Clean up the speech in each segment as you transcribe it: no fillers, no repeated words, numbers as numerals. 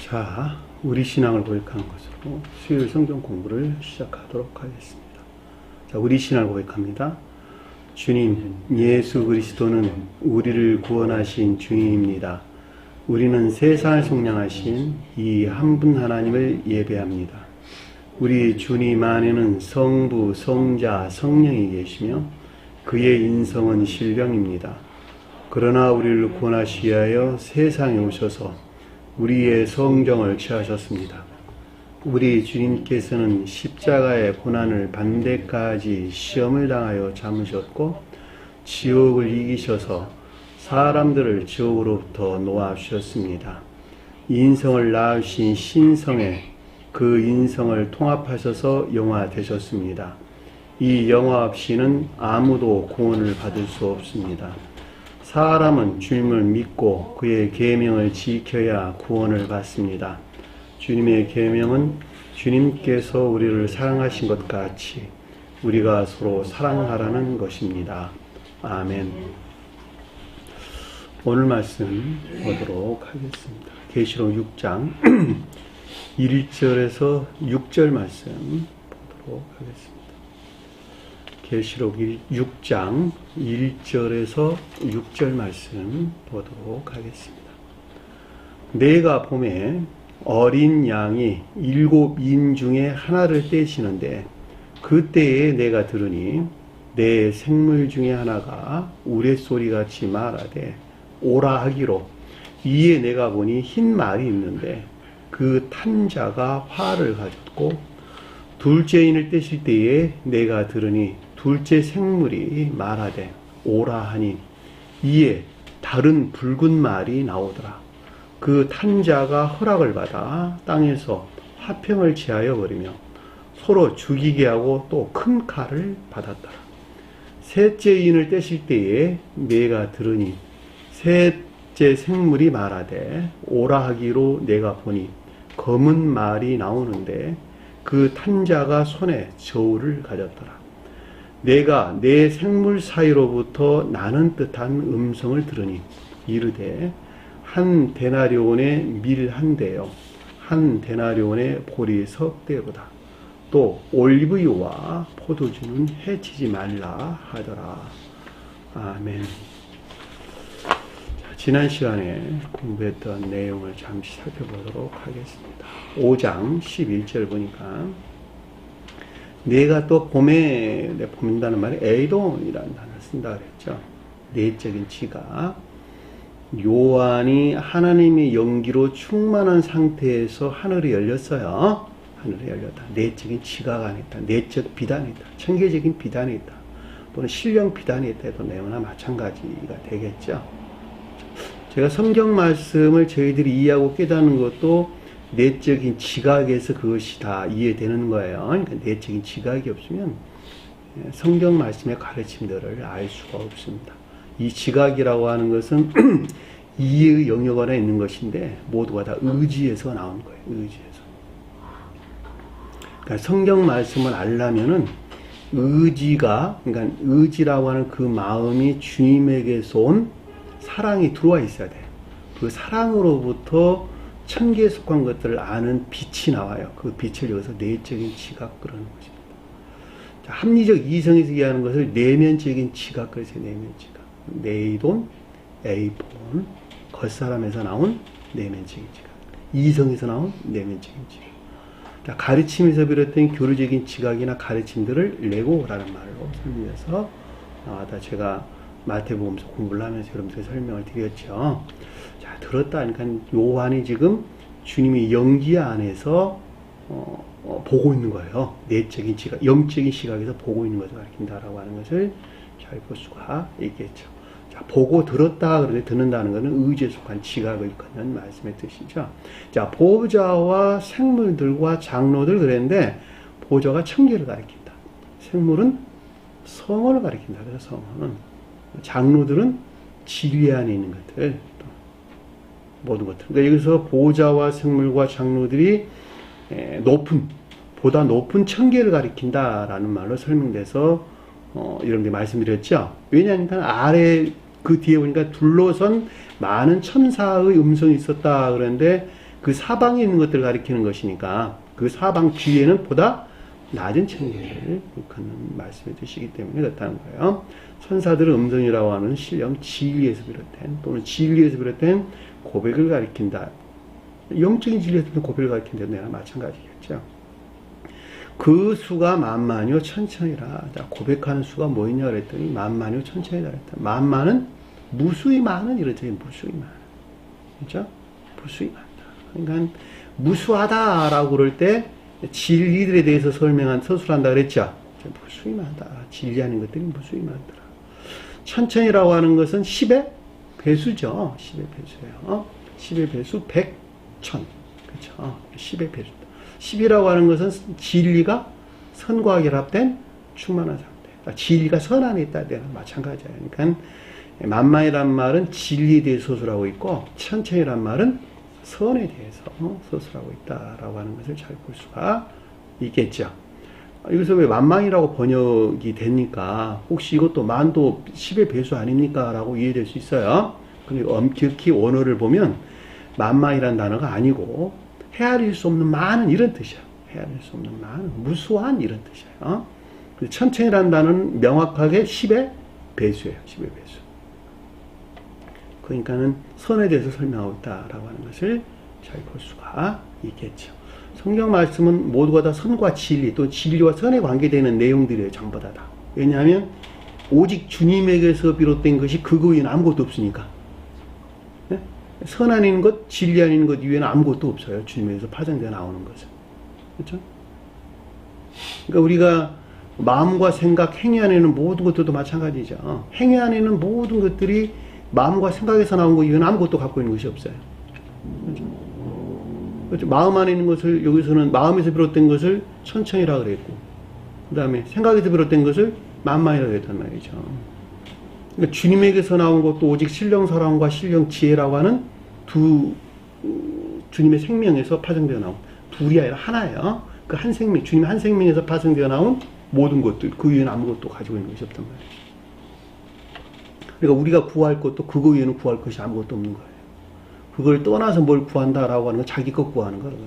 자, 우리 신앙을 고백하는 것으로 수요일 성경 공부를 시작하도록 하겠습니다. 자, 우리 신앙을 고백합니다. 주님, 예수 그리스도는 우리를 구원하신 주님입니다. 우리는 세상을 속량하신 이 한 분 하나님을 예배합니다. 우리 주님 안에는 성부, 성자, 성령이 계시며 그의 인성은 신령입니다. 그러나 우리를 구원하시기 위하여 세상에 오셔서 우리의 성정을 취하셨습니다. 우리 주님께서는 십자가의 고난을 받는 데까지 시험을 당하여 참으셨고 지옥을 이기셔서 사람들을 지옥으로부터 놓아주셨습니다. 인성을 낳으신 신성에 그 인성을 통합하셔서 영화 되셨습니다. 이 영화 없이는 아무도 구원을 받을 수 없습니다. 사람은 주님을 믿고 그의 계명을 지켜야 구원을 받습니다. 주님의 계명은 주님께서 우리를 사랑하신 것 같이 우리가 서로 사랑하라는 것입니다. 아멘. 오늘 말씀 보도록 하겠습니다. 계시록 6장 1절에서 6절 말씀 보도록 하겠습니다. 계시록 6장 1절에서 6절 말씀 보도록 하겠습니다. 내가 봄에 어린 양이 7인 중에 하나를 떼시는데 그때에 내가 들으니 내 생물 중에 하나가 우레소리같이 말하되 오라 하기로 이에 내가 보니 흰 말이 있는데 그 탄 자가 활을 가졌고 둘째 인을 떼실 때에 내가 들으니 둘째 생물이 말하되 오라 하니 이에 다른 붉은 말이 나오더라. 그 탄 자가 허락을 받아 땅에서 화평을 취하여 버리며 서로 죽이게 하고 또 큰 칼을 받았더라. 셋째 인을 떼실 때에 내가 들으니 셋째 생물이 말하되 오라 하기로 내가 보니 검은 말이 나오는데 그 탄 자가 손에 저울을 가졌더라. 내가 내 생물 사이로부터 나는 듯한 음성을 들으니 이르되 한 데나리온의 밀 한 대요 한 데나리온의 보리 석 대보다 또 올리브유와 포도주는 해치지 말라 하더라. 아멘. 자, 지난 시간에 공부했던 내용을 잠시 살펴보도록 하겠습니다. 5장 11절 보니까 내가 또 봄에 봄이라는 말에 에이돈이라는 단어를 쓴다 그랬죠. 내적인 지각. 요한이 하나님의 연기로 충만한 상태에서 하늘이 열렸어요. 하늘이 열렸다. 내적인 지각 안에 있다. 내적 비단에 있다. 청계적인 비단에 있다. 또는 신령 비단에 있다 해도 내용이나 마찬가지가 되겠죠. 제가 성경 말씀을 저희들이 이해하고 깨닫는 것도 내적인 지각에서 그것이 다 이해되는 거예요. 그러니까 내적인 지각이 없으면 성경 말씀의 가르침들을 알 수가 없습니다. 이 지각이라고 하는 것은 이해의 영역 안에 있는 것인데 모두가 다 의지에서 나온 거예요. 의지에서. 그러니까 성경 말씀을 알려면은 그러니까 의지라고 하는 그 마음이 주님에게서 온 사랑이 들어와 있어야 돼요. 그 사랑으로부터 천계에 속한 것들을 아는 빛이 나와요. 그 빛을 여기서 내적인 지각 그러는 것입니다. 자, 합리적 이성에서 얘기하는 것을 내면적인 지각 그래서 내면 지각. 네이돈, 에이폰, 겉사람에서 나온 내면적인 지각. 이성에서 나온 내면적인 지각. 자, 가르침에서 비롯된 교류적인 지각이나 가르침들을 레고라는 말로 설명해서 나와다 제가 마태복음서 공부를 하면서 여러분들께 설명을 드렸죠. 자, 들었다 하니까 요한이 지금 주님이 연기 안에서 보고 있는 거예요. 내적인 지각, 영적인 시각에서 보고 있는 것을 가리킨다라고 하는 것을 잘 볼 수가 있겠죠. 자, 보고 들었다 그러는데 듣는다는 것은 의지에 속한 지각을 일컫는 말씀의 뜻이죠. 자, 보좌와 생물들과 장로들 그랬는데 보좌가 천계를 가리킨다. 생물은 성을 가리킨다. 그래서 성은 장로들은 진리 안에 있는 것들, 모든 것들. 그러니까 여기서 보좌와 생물과 장로들이 보다 높은 천계를 가리킨다라는 말로 설명돼서 여러분들이 말씀드렸죠. 왜냐하면 아래 그 뒤에 보니까 둘러선 많은 천사의 음성이 있었다 그러는데 그 사방에 있는 것들을 가리키는 것이니까 그 사방 뒤에는 보다 낮은 천계를 일컫는 말씀해 주시기 때문에 그렇다는 거예요. 천사들은 음성이라고 하는 신령 진리에서 비롯된 또는 진리에서 비롯된 고백을 가리킨다. 영적인 진리에서 비롯된 고백을 가리킨다는 데나 마찬가지겠죠. 그 수가 만만이요 천천이라. 자, 고백하는 수가 뭐였냐 그랬더니 만만이요 천천이라 그랬다. 만만은 무수히 많은 이러죠. 무수히 많은. 그렇죠? 무수히 많다. 그러니까 무수하다라고 그럴 때 진리들에 대해서 서술한다 그랬죠. 무수히 많다. 진리하는 것들이 무수히 많더라. 천천이라고 하는 것은 10의 배수죠. 10의 배수예요. 10의 배수 100, 1000. 그렇죠. 10의 배수. 10이라고 하는 것은 진리가 선과 결합된 충만한 상태. 진리가 선 안에 있다. 마찬가지예요. 그러니까 만만이란 말은 진리에 대해서 서술하고 있고 천천이란 말은 선에 대해서 서술하고 있다라고 하는 것을 잘 볼 수가 있겠죠. 여기서 왜 만만이라고 번역이 되니까 혹시 이것도 만도 10의 배수 아닙니까? 라고 이해될 수 있어요. 근데 엄격히 원어를 보면 만만이라는 단어가 아니고 헤아릴 수 없는 많은 이런 뜻이야. 헤아릴 수 없는 많은 무수한 이런 뜻이에요. 천천이라는 단어는 명확하게 10의 배수예요. 10의 배수. 그러니까는 선에 대해서 설명하고 있다라고 하는 것을 잘 볼 수가 있겠죠. 성경 말씀은 모두가 다 선과 진리 또 진리와 선에 관계되는 내용들이에요. 전부 다. 왜냐하면 오직 주님에게서 비롯된 것이 그거 외에는 아무것도 없으니까. 네? 선 아닌 것, 진리 아닌 것 이외에는 아무것도 없어요. 주님에게서 파생되어 나오는 것은. 그렇죠? 그러니까 우리가 마음과 생각, 행위 안에는 모든 것들도 마찬가지죠. 행위 안에는 모든 것들이 마음과 생각에서 나온 것 이외에는 아무것도 갖고 있는 것이 없어요. 그렇죠? 그렇죠? 마음 안에 있는 것을 여기서는 마음에서 비롯된 것을 천천히라 그랬고 그 다음에 생각에서 비롯된 것을 만만이라 그랬단 말이죠. 그러니까 주님에게서 나온 것도 오직 신령 사랑과 신령 지혜라고 하는 두 주님의 생명에서 파생되어 나온 둘이 아니라 하나예요. 그 한 생명, 주님 한 생명에서 파생되어 나온 모든 것들 그 위에는 아무것도 가지고 있는 것이 없단 말이죠. 그러니까 우리가 구할 것도 그거 위에는 구할 것이 아무것도 없는 거예요. 그걸 떠나서 뭘 구한다라고 하는 건 자기 것 구하는 거라는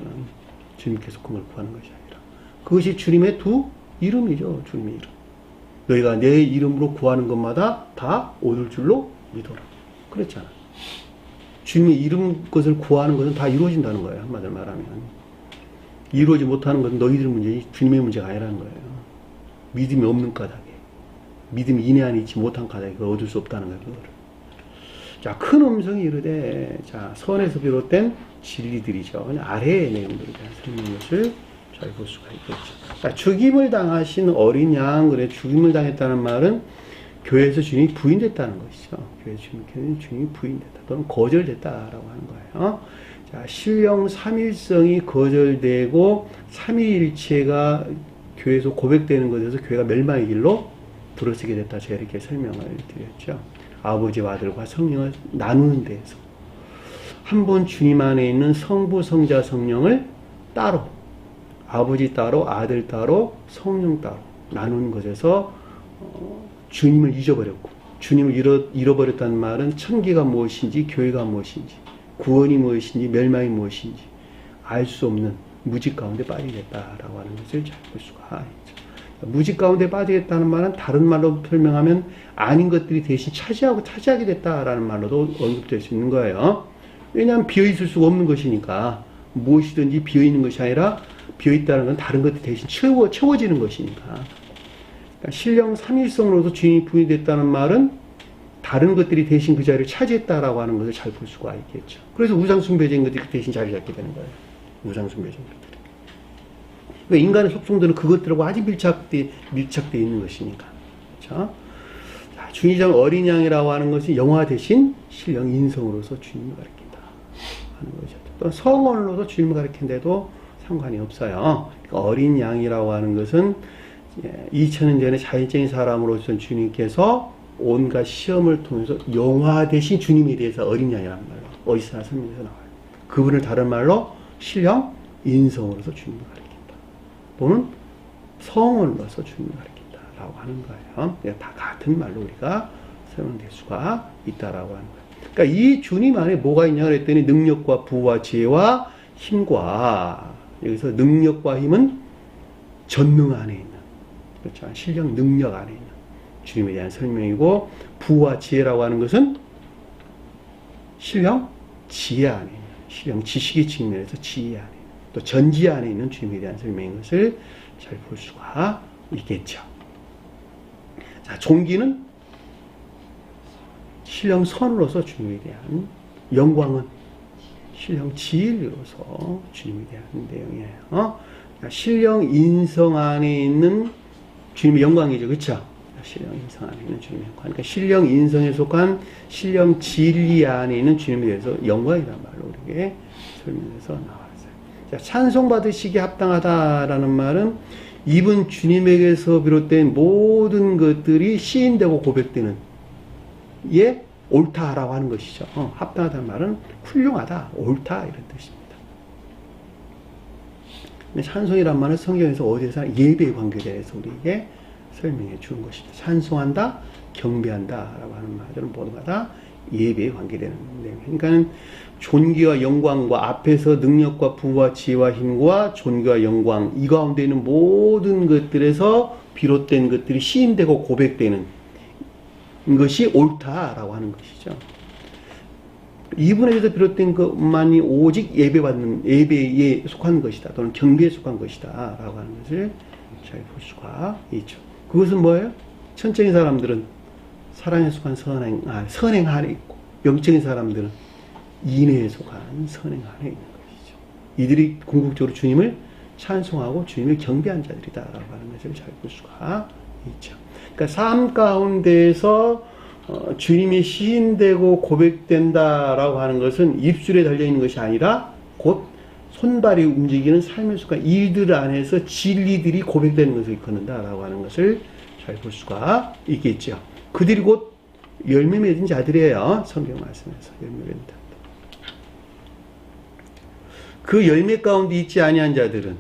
주님께서 그걸 구하는 것이 아니라 그것이 주님의 두 이름이죠. 주님의 이름. 너희가 내 이름으로 구하는 것마다 다 얻을 줄로 믿어라. 그랬잖아. 주님의 이름 것을 구하는 것은 다 이루어진다는 거예요. 한마디로 말하면. 이루어지지 못하는 것은 너희들 문제지 주님의 문제가 아니라는 거예요. 믿음이 없는 까닭에. 믿음이 인내 안에 있지 못한 까닭에 그걸 얻을 수 없다는 거예요. 그거를. 자, 큰 음성이 이르되, 자, 선에서 비롯된 진리들이죠. 아래의 내용들에 대한 설명을 잘 볼 수가 있겠죠. 자, 죽임을 당하신 어린 양, 그래, 죽임을 당했다는 말은 교회에서 주님이 부인됐다는 것이죠. 교회에서 주님이 부인됐다. 또는 거절됐다라고 하는 거예요. 자, 신령 삼일성이 거절되고, 삼위일체가 교회에서 고백되는 것에서 교회가 멸망의 길로 들어서게 됐다. 제가 이렇게 설명을 드렸죠. 아버지와 아들과 성령을 나누는 데에서 한 분 주님 안에 있는 성부, 성자, 성령을 따로 아버지 따로, 아들 따로, 성령 따로 나누는 것에서 주님을 잊어버렸고 주님을 잃어버렸다는 말은 천기가 무엇인지 교회가 무엇인지 구원이 무엇인지 멸망이 무엇인지 알 수 없는 무지 가운데 빠지겠다라고 하는 것을 잘 볼 수가 있죠. 무지 가운데 빠지겠다는 말은 다른 말로 설명하면 아닌 것들이 대신 차지하게 됐다라는 말로도 언급될 수 있는 거예요. 왜냐하면 비어있을 수가 없는 것이니까 무엇이든지 비어있는 것이 아니라 비어있다는 건 다른 것들이 대신 채워지는 것이니까. 그러니까 신령 삼일성으로서 주님이 부인됐다는 말은 다른 것들이 대신 그 자리를 차지했다라고 하는 것을 잘 볼 수가 있겠죠. 그래서 우상숭배적인 것들이 대신 자리 잡게 되는 거예요. 우상숭배적인 것들이. 그러니까 인간의 속성들은 그것들하고 아주 밀착되어 있는 것이니까. 그렇죠? 자, 중의장 어린 양이라고 하는 것이 영화 대신 신령 인성으로서 주님을 가리킨다 하는 것이죠. 또 성언으로서 주님을 가리킨데도 상관이 없어요. 그러니까 어린 양이라고 하는 것은 2000년 전에 자연적인 사람으로서 주님께서 온갖 시험을 통해서 영화 대신 주님에 대해서 어린 양이라는 말로 어디서나 설명해서 나와요. 그분을 다른 말로 신령 인성으로서 주님을 가리킨다. 또는 성언으로서 주님을 가리킨다라고 하는 거예요. 다 같은 말로 우리가 설명될 수가 있다라고 하는 거예요. 그러니까 이 주님 안에 뭐가 있냐 그랬더니 능력과 부와 지혜와 힘과, 여기서 능력과 힘은 전능 안에 있는, 그렇죠. 신령 능력 안에 있는 주님에 대한 설명이고, 부와 지혜라고 하는 것은 신령 지혜 안에 있는, 신령 지식의 측면에서 지혜 안에 있는, 또 전지 안에 있는 주님에 대한 설명인 것을 잘 볼 수가 있겠죠. 자, 종기는 신령 선으로서 주님에 대한, 영광은 신령 지혜로서 주님에 대한 내용이에요. 그러니까 신령 인성 안에 있는 주님의 영광이죠. 그렇죠? 신령 인성 안에 있는 주님의 영광. 그러니까 신령 인성에 속한 신령 진리 안에 있는 주님에 대해서 영광이란 말로 우리에게 설명해서 나왔어요. 자, 찬송 받으시기에 합당하다라는 말은 이분 주님에게서 비롯된 모든 것들이 시인되고 고백되는 예 옳다라고 하는 것이죠. 합당하다는 말은 훌륭하다, 옳다 이런 뜻입니다. 근데 찬송이란 말은 성경에서 어디에서 예배의 관계에 대해서 우리에게 설명해 주는 것입니다. 찬송한다, 경배한다 라고 하는 말들은 모두가 다 예배에 관계되는 내용. 그러니까 존귀와 영광과 앞에서 능력과 부와 지혜와 힘과 존귀와 영광 이 가운데 있는 모든 것들에서 비롯된 것들이 시인되고 고백되는 것이 옳다라고 하는 것이죠. 이분에게서 비롯된 것만이 오직 예배에 속한 것이다 또는 경배에 속한 것이다 라고 하는 것을 잘 볼 수가 있죠. 그것은 뭐예요? 천적인 사람들은 사랑에 속한 선행 안에 있고, 영적인 사람들은 인애에 속한 선행 안에 있는 것이죠. 이들이 궁극적으로 주님을 찬송하고 주님을 경배한 자들이다라고 하는 것을 잘 볼 수가 있죠. 그러니까 삶 가운데에서 주님이 시인되고 고백된다라고 하는 것은 입술에 달려있는 것이 아니라 곧 손발이 움직이는 삶의 속한 일들 안에서 진리들이 고백되는 것을 이끌는다라고 하는 것을 잘 볼 수가 있겠죠. 그들이 곧 열매 맺은 자들이에요. 성경 말씀에서 열매 맺은 자들. 그 열매 가운데 있지 아니한 자들은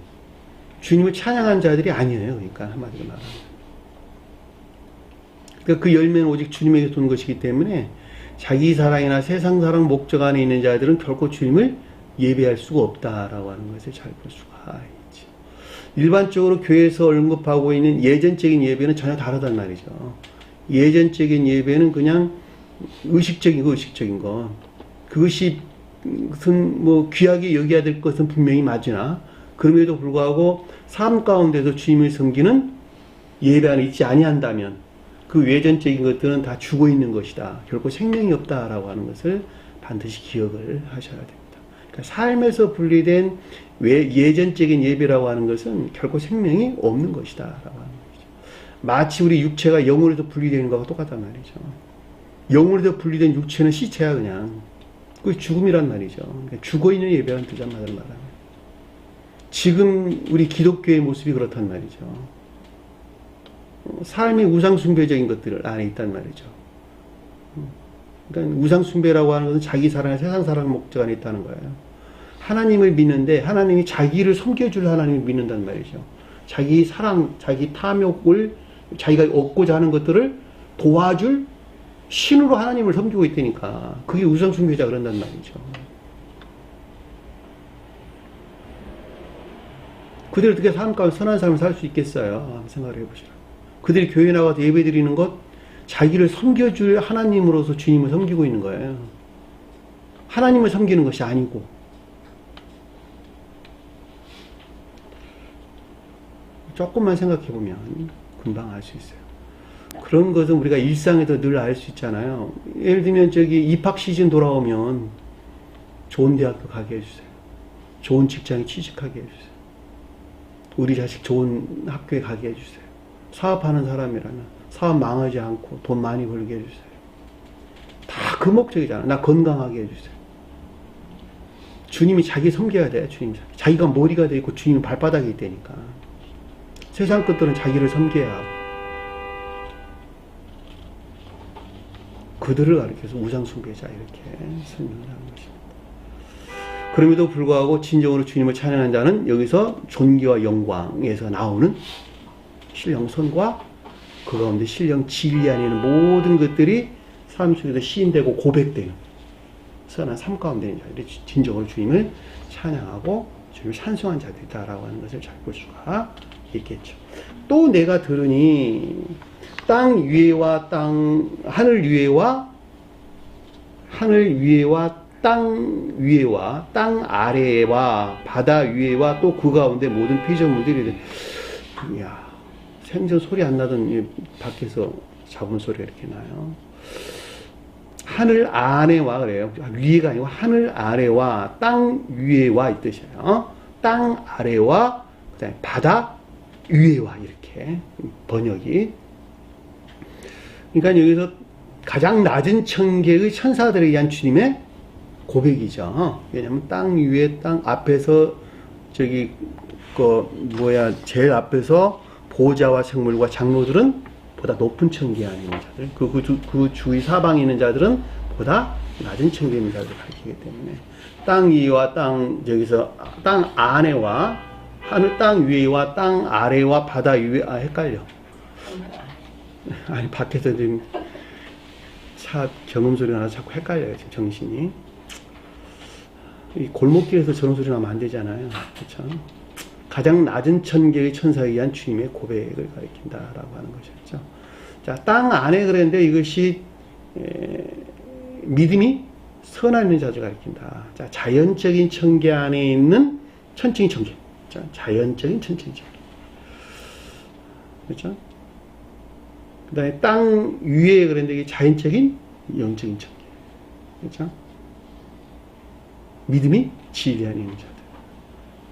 주님을 찬양한 자들이 아니에요. 그러니까 한마디로 말하면. 그러니까 그 열매는 오직 주님에게서 온 것이기 때문에 자기 사랑이나 세상 사랑 목적 안에 있는 자들은 결코 주님을 예배할 수가 없다라고 하는 것을 잘 볼 수가 있죠. 일반적으로 교회에서 언급하고 있는 예전적인 예배는 전혀 다르단 말이죠. 예전적인 예배는 그냥 의식적인 것. 그것이 무슨 뭐 귀하게 여겨야 될 것은 분명히 맞으나 그럼에도 불구하고 삶 가운데서 주님을 섬기는 예배 안에 있지 아니한다면 그 외전적인 것들은 다 죽어 있는 것이다. 결코 생명이 없다라고 하는 것을 반드시 기억을 하셔야 됩니다. 그러니까 삶에서 분리된 예전적인 예배라고 하는 것은 결코 생명이 없는 것이다 라고 하는 것이죠. 마치 우리 육체가 영으로부터 분리되는 것과 똑같단 말이죠. 영으로부터 분리된 육체는 시체야 그냥. 그게 죽음이란 말이죠. 그러니까 죽어있는 예배라는 뜻 한마디로 말하면. 지금 우리 기독교의 모습이 그렇단 말이죠. 삶이 우상숭배적인 것들 안에 있단 말이죠. 그러니까 우상숭배라고 하는 것은 자기 사랑과 세상 사랑 목적 안에 있다는 거예요. 하나님을 믿는데 하나님이 자기를 섬겨줄 하나님을 믿는단 말이죠. 자기 사랑, 자기 탐욕을 자기가 얻고자 하는 것들을 도와줄 신으로 하나님을 섬기고 있다니까. 그게 우상숭배자 그런단 말이죠. 그들이 어떻게 삶 가운데 선한 삶을 살 수 있겠어요? 한번 생각을 해보시라. 그들이 교회 나가서 예배 드리는 것, 자기를 섬겨줄 하나님으로서 주님을 섬기고 있는 거예요. 하나님을 섬기는 것이 아니고. 조금만 생각해보면 금방 알 수 있어요. 그런 것은 우리가 일상에서 늘 알 수 있잖아요. 예를 들면 입학 시즌 돌아오면 좋은 대학교 가게 해주세요. 좋은 직장에 취직하게 해주세요. 우리 자식 좋은 학교에 가게 해주세요. 사업하는 사람이라면 사업 망하지 않고 돈 많이 벌게 해주세요. 다 그 목적이잖아. 나 건강하게 해주세요. 주님이 자기 섬겨야 돼요. 주님 자기가 머리가 돼 있고 주님은 발바닥이 있다니까. 세상 것들은 자기를 섬겨야 하고 그들을 가리켜서 우상숭배자 이렇게 설명을 하는 것입니다. 그럼에도 불구하고 진정으로 주님을 찬양하는 자는 여기서 존귀와 영광에서 나오는 신령선과 그 가운데 신령 진리 안에 있는 모든 것들이 삶 속에서 시인되고 고백되는 선한 삶 가운데 있는 자들이 진정으로 주님을 찬양하고 주님을 찬송한 자들이다라고 하는 것을 잘 볼 수가 있겠죠. 또 내가 들으니 땅 위에와 하늘 위에와 땅 위에와 땅 아래와 바다 위에와 또 그 가운데 모든 피조물들이, 이야, 생전 소리 안 나던 밖에서 잡음 소리가 이렇게 나요. 하늘 안에와 그래요. 위에가 아니고 하늘 아래와 땅 위에와 이 뜻이에요. 땅 아래와 그다음에 바다 위에와 이렇게 번역이. 그러니까 여기서 가장 낮은 천계의 천사들에 의한 주님의 고백이죠. 왜냐하면 땅 위에 땅 앞에서 제일 앞에서 보좌와 생물과 장로들은 보다 높은 천계 안에 있는 자들, 그 주위 사방에 있는 자들은 보다 낮은 천계에 있는 자들을 가리키기 때문에 땅 위와 땅 안에와 하늘 땅 위에와 땅 아래와 바다 위에, 헷갈려. 아니 밖에서 지금 차 경음 소리 나서 자꾸 헷갈려요. 지금 정신이. 이 골목길에서 저런 소리 나면 안 되잖아요. 그렇죠? 가장 낮은 천계의 천사에 의한 주님의 고백을 가리킨다라고 하는 것이었죠. 자, 땅 안에 그랬는데 이것이 믿음이 선한 있는 자를 가리킨다. 자, 자연적인 천계 안에 있는 천칭 천계. 자, 자연적인 천칭 천계. 그렇죠? 그 다음에 땅 위에 그랬는데 이게 자연적인 영적인 천계. 그렇죠? 믿음이 진리 안에 있는 자들.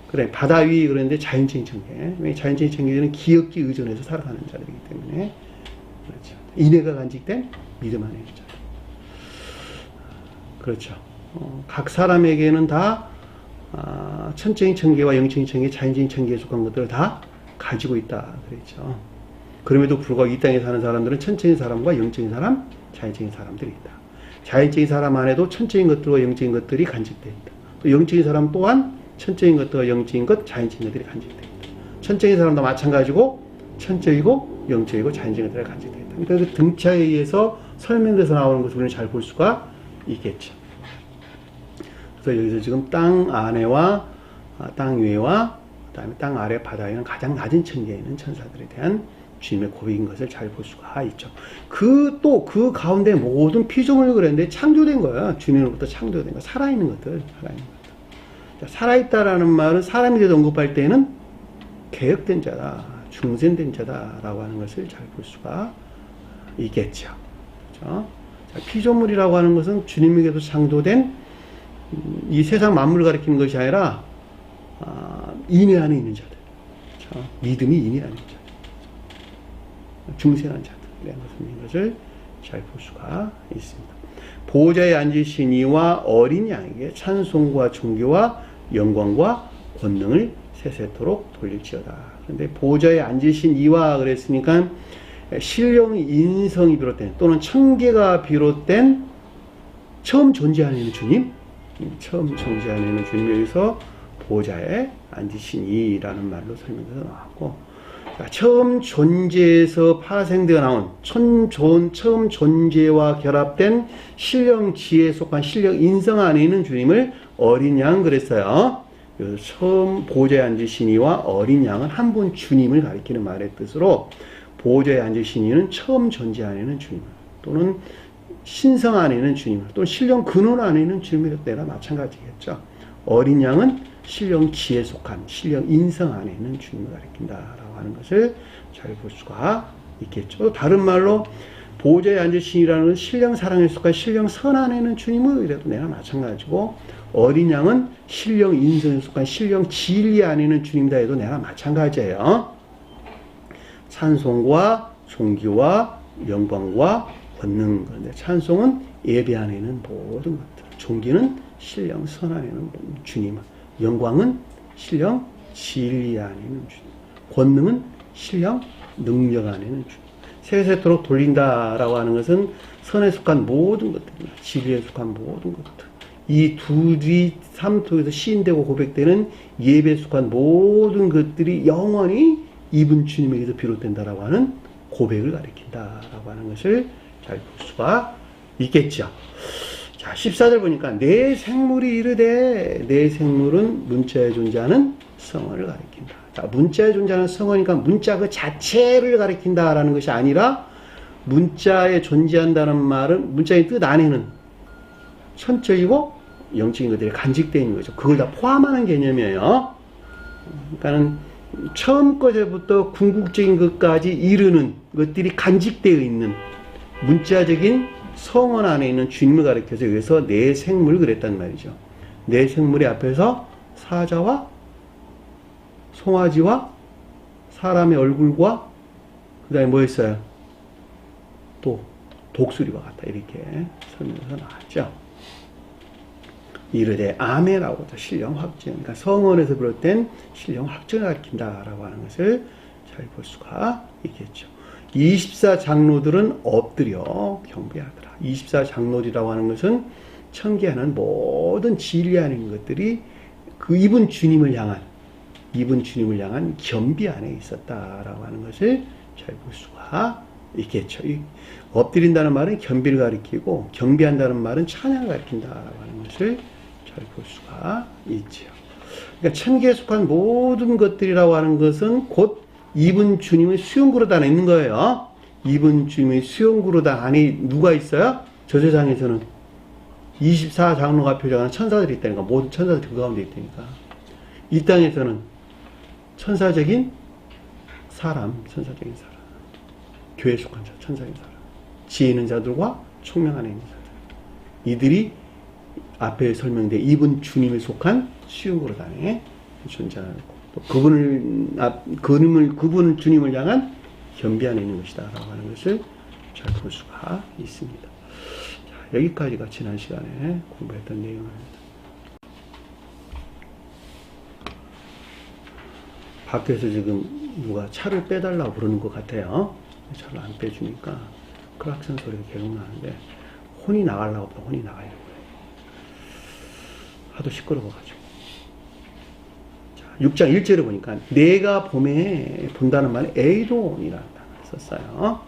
그래, 바다 위 그런데 자연적인 천계. 자연적인 천계는 기억기 의존해서 살아가는 자들이기 때문에 그렇죠. 인애가 간직된 믿음 안에 있는 자들. 그렇죠. 각 사람에게는 다 천적인 천계와 영적인 천계, 자연적인 천계에 속한 것들을 다 가지고 있다 그랬죠. 그럼에도 불구하고 이 땅에 사는 사람들은 천적인 사람과 영적인 사람, 자연적인 사람들이 있다. 자연적인 사람 안에도 천적인 것들과 영적인 것들이 간직되어 있다. 또 영적인 사람 또한 천적인 것들과 영적인 것, 자연적인 것들이 간직되어 있다. 천적인 사람도 마찬가지고 천적이고 영적이고 자연적인 것들이 간직되어 있다. 그러니까 그 등차에 의해서 설명돼서 나오는 것을 우리는 잘 볼 수가 있겠죠. 그래서 여기서 지금 땅 안에와 땅 위에와 그다음에 땅 아래 바다에는 가장 낮은 천계에 있는 천사들에 대한 주님의 고백인 것을 잘 볼 수가 있죠. 그 가운데 모든 피조물을 그랬는데 창조된 거야. 주님으로부터 창조된 거. 살아있는 것들. 살아있다라는 말은 사람에 대해서 언급할 때는 개혁된 자다, 중생된 자다라고 하는 것을 잘 볼 수가 있겠죠. 그렇죠? 자, 피조물이라고 하는 것은 주님에게서 창조된 이 세상 만물을 가리키는 것이 아니라 인애 안에 있는 자들. 그렇죠? 믿음이 인애 안에 있는 자들. 중생한 자들. 것을 잘 볼 수가 있습니다. 보좌에 앉으신 이와 어린 양에게 찬송과 존귀와 영광과 권능을 세세토록 돌릴지어다. 그런데 보좌에 앉으신 이와 그랬으니까 신령 인성이 비롯된 또는 천계가 비롯된 처음 존재하는 있는 주님, 처음 존재하는 있는 주님, 여기서 보좌에 앉으신 이라는 말로 설명해서 나왔고, 처음 존재에서 파생되어 나온 처음 존재와 결합된 신령 지혜에 속한 신령 인성 안에 있는 주님을 어린 양 그랬어요. 처음 보좌에 앉으신 이와 어린 양은 한 분 주님을 가리키는 말의 뜻으로, 보좌에 앉으신 이는 처음 존재 안에 있는 주님, 또는 신성 안에 있는 주님, 또는 신령 근원 안에 있는 주님이라 때나 마찬가지겠죠. 어린 양은 신령 지혜에 속한 신령 인성 안에 있는 주님을 가리킨다라고 하는 것을 잘 볼 수가 있겠죠. 다른 말로 보좌에 앉으시니라는 건 신령 사랑에 속한 신령 선 안에 있는 주님을 이래도 내가 마찬가지고, 어린 양은 신령 인성에 속한 신령 진리 안에 있는 주님이다 해도 내가 마찬가지예요. 찬송과 존귀와 영광과 권능. 그런데 찬송은 예배 안에 있는 모든 것들, 존귀는 신령 선 안에 있는 주님, 영광은 신령 진리 안에 있는 주님, 권능은 신령 능력 안에 있는 주님. 세세토록 돌린다라고 하는 것은 선에 속한 모든 것들, 진리에 속한 모든 것들, 이 둘이 삶속에서 시인되고 고백되는 예배에 속한 모든 것들이 영원히 이분 주님에게서 비롯된다라고 하는 고백을 가리킨다라고 하는 것을 잘 볼 수가 있겠죠. 자, 14절 보니까 내 생물이 이르되 내 생물은 문자에 존재하는 성원을 가리킨다. 자, 문자에 존재하는 성원이니까 문자 그 자체를 가리킨다라는 것이 아니라 문자에 존재한다는 말은 문자의 뜻 안에는 선적이고 영적인 것들이 간직되어 있는 거죠. 그걸 다 포함하는 개념이에요. 그러니까는 처음 것에부터 궁극적인 것까지 이르는 것들이 간직되어 있는 문자적인 성원 안에 있는 주님을 가리켜서 여기서 내 생물 그랬단 말이죠. 내 생물의 앞에서 사자와 송아지와 사람의 얼굴과 그 다음에 뭐 했어요? 또 독수리와 같다 이렇게 설명해서 나왔죠. 이르되 아멘하고 신령 확증, 그러니까 성원에서 비롯된 신령 확증을 가리킨다라고 하는 것을 잘 볼 수가 있겠죠. 24장로들은 엎드려 경배하더라. 24장로들이라고 하는 것은 청계하는 모든 진리 안에 있는 것들이 그 이분 주님을 향한 겸비 안에 있었다라고 하는 것을 잘 볼 수가 있겠죠. 엎드린다는 말은 겸비를 가리키고 경배한다는 말은 찬양을 가리킨다라고 하는 것을 잘 볼 수가 있죠. 그러니까 천계에 속한 모든 것들이라고 하는 것은 곧 이분 주님의 수용그릇 안에 있는 거예요. 이분 주님의 수용그릇 안에 누가 있어요? 저 세상에서는 24장로가 표정하는 천사들이 있다니까. 모든 천사들이 그 가운데 있다니까. 이 땅에서는 천사적인 사람, 교회에 속한 자, 천사적인 사람, 지혜 있는 자들과 총명 안에 있는 자들, 이들이 앞에 설명된 이분 주님에 속한 수용그릇 안에 존재하고 또 그분을 주님을 향한 겸비 안에 있는 것이다 라고 하는 것을 잘 볼 수가 있습니다. 자, 여기까지가 지난 시간에 공부했던 내용입니다. 밖에서 지금 누가 차를 빼달라고 그러는 것 같아요. 차를 안 빼주니까 크락션 소리가 계속 나는데 혼이 나가려고 보다 혼이 나가려고 해요. 하도 시끄러워가지고. 자, 6장 1절에 보니까 내가 봄에 본다는 말에 에이돈이라는 단어를 썼어요.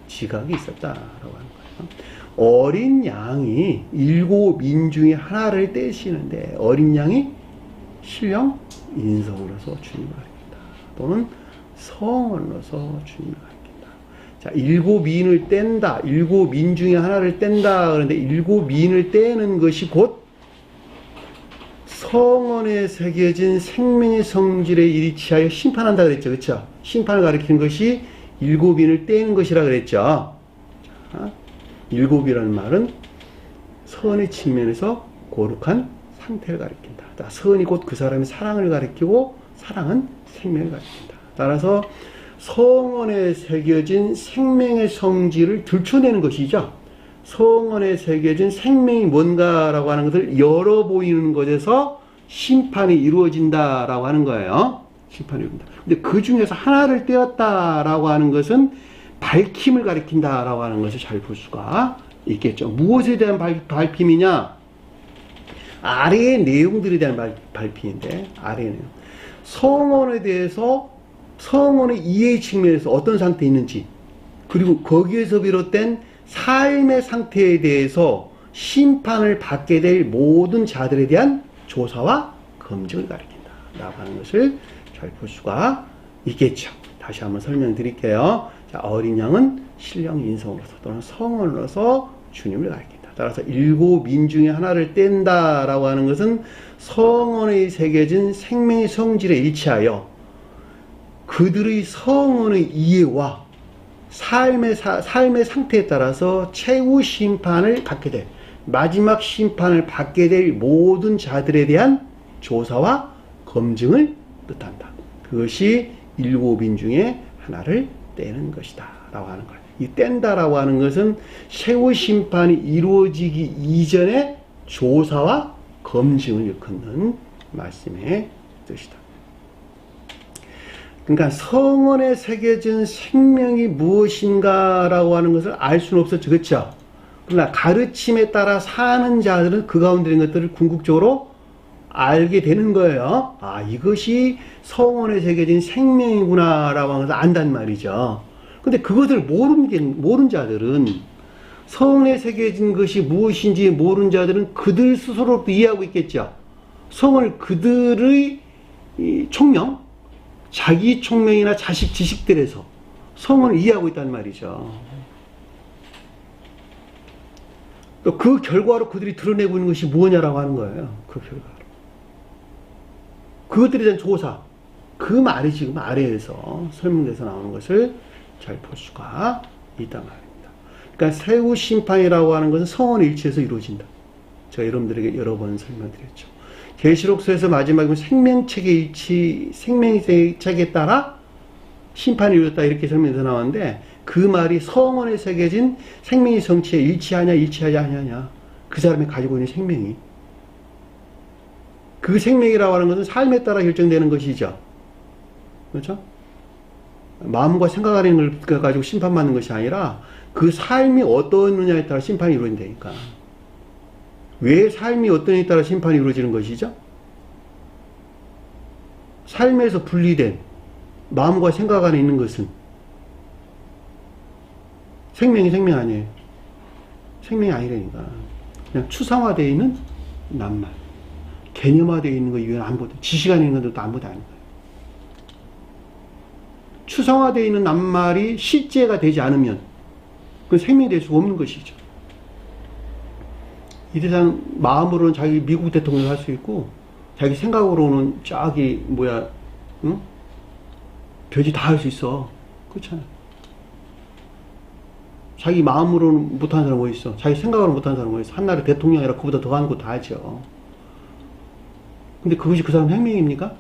지각이 있었다라고 하는 거예요. 어린 양이 7인 중에 하나를 떼시는데 어린 양이 신령 인성으로서 주님을 가리킨다. 또는 성원으로서 주님을 가리킨다. 자, 7인을 뗀다. 7인 중에 하나를 뗀다. 그런데 7인을 떼는 것이 곧 성원에 새겨진 생명의 성질에 일치하여 심판한다 그랬죠. 그렇죠? 심판을 가리키는 것이 7인을 떼는 것이라 그랬죠. 자, 7이라는 말은 선의 측면에서 거룩한 상태를 가리킨다. 선이 곧 그 사람의 사랑을 가리키고 사랑은 생명을 가리킨다. 따라서 성원에 새겨진 생명의 성질을 들춰내는 것이죠. 성원에 새겨진 생명이 뭔가라고 하는 것을 열어 보이는 것에서 심판이 이루어진다라고 하는 거예요. 심판이 이루어진다. 근데 그 중에서 하나를 떼었다라고 하는 것은 밝힘을 가리킨다라고 하는 것을 잘 볼 수가 있겠죠. 무엇에 대한 밝힘이냐? 아래의 내용들에 대한 밝힘인데, 아래의 내용. 성원에 대해서 성원의 이해의 측면에서 어떤 상태에 있는지, 그리고 거기에서 비롯된 삶의 상태에 대해서 심판을 받게 될 모든 자들에 대한 조사와 검증을 가리킨다 라고 하는 것을 잘 볼 수가 있겠죠. 다시 한번 설명드릴게요. 자, 어린 양은 신령 인성으로서 또는 성원으로서 주님을 가리킨다. 따라서 7인 중에 하나를 뗀다 라고 하는 것은 성원에 새겨진 생명의 성질에 일치하여 그들의 성원의 이해와 삶의 상태에 따라서 최후 심판을 받게 될, 마지막 심판을 받게 될 모든 자들에 대한 조사와 검증을 뜻한다. 그것이 7인 중에 하나를 떼는 것이다 라고 하는 거예요. 이 뗀다라고 하는 것은 최후 심판이 이루어지기 이전에 조사와 검증을 일컫는 말씀의 뜻이다. 그러니까 성원에 새겨진 생명이 무엇인가라고 하는 것을 알 수는 없었죠. 그렇죠? 그러나 가르침에 따라 사는 자들은 그 가운데 있는 것들을 궁극적으로 알게 되는 거예요. 아, 이것이 성원에 새겨진 생명이구나라고 하면서 안단 말이죠. 근데 그것을 모르는 자들은 성에 새겨진 것이 무엇인지 모르는 자들은 그들 스스로도 이해하고 있겠죠. 성을 그들의 총명, 자기 총명이나 자식 지식들에서 성을 이해하고 있단 말이죠. 그 결과로 그들이 드러내고 있는 것이 무엇이냐라고 하는 거예요. 그 결과로. 그것들에 대한 조사, 그 말이 지금 아래에서 설명돼서 나오는 것을 잘 볼 수가 있단 말입니다. 그러니까 세후 심판이라고 하는 것은 성원의 일치에서 이루어진다. 제가 여러분들에게 여러 번 설명드렸죠. 계시록서에서 마지막에 생명책의 일치, 생명책에 따라 심판이 이루어졌다 이렇게 설명해서 나왔는데 그 말이 성원에 새겨진 생명의 성취에 일치하냐 일치하지 않느냐, 그 사람이 가지고 있는 생명이, 그 생명이라고 하는 것은 삶에 따라 결정되는 것이죠. 그렇죠? 마음과 생각하는 걸 가지고 심판받는 것이 아니라 그 삶이 어떠느냐에 따라 심판이 이루어진다니까. 왜 삶이 어떠냐에 따라 심판이 이루어지는 것이죠? 삶에서 분리된 마음과 생각 안에 있는 것은 생명이 생명 아니에요. 생명이 아니라니까. 그냥 추상화되어 있는 낱말, 개념화되어 있는 거 이외에는 아무것도, 지식 안에 있는 것도 아무것도 아닌 거예요. 추상화되어 있는 낱말이 실제가 되지 않으면 그건 생명이 될 수가 없는 것이죠. 이 세상 마음으로는 자기 미국 대통령을 할 수 있고 자기 생각으로는 저기 뭐야, 응? 별짓 다 할 수 있어. 그렇잖아. 자기 마음으로는 못하는 사람 뭐 있어? 자기 생각으로 못하는 사람 뭐 있어? 한나라의 대통령이라 그보다 더 하는 거 다 하죠. 근데 그것이 그 사람 생명입니까?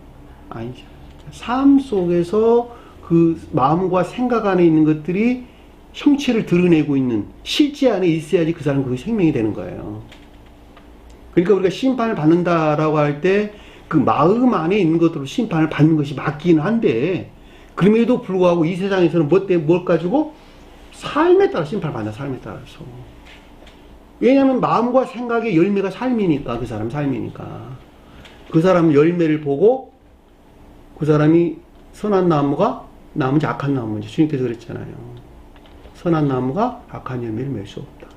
아니죠. 삶 속에서 그 마음과 생각 안에 있는 것들이 형체를 드러내고 있는 실제 안에 있어야지 그 사람은 그게 생명이 되는 거예요. 그러니까 우리가 심판을 받는다라고 할 때 그 마음 안에 있는 것으로 심판을 받는 것이 맞기는 한데, 그럼에도 불구하고 이 세상에서는 뭘 가지고 삶에 따라 심판을 받는다. 삶에 따라서. 왜냐하면 마음과 생각의 열매가 삶이니까, 그 사람 삶이니까. 그 사람 열매를 보고 그 사람이 선한 나무가 나무인지 악한 나무인지 주님께서 그랬잖아요. 선한 나무가 악한 열매를 맺을 수 없다.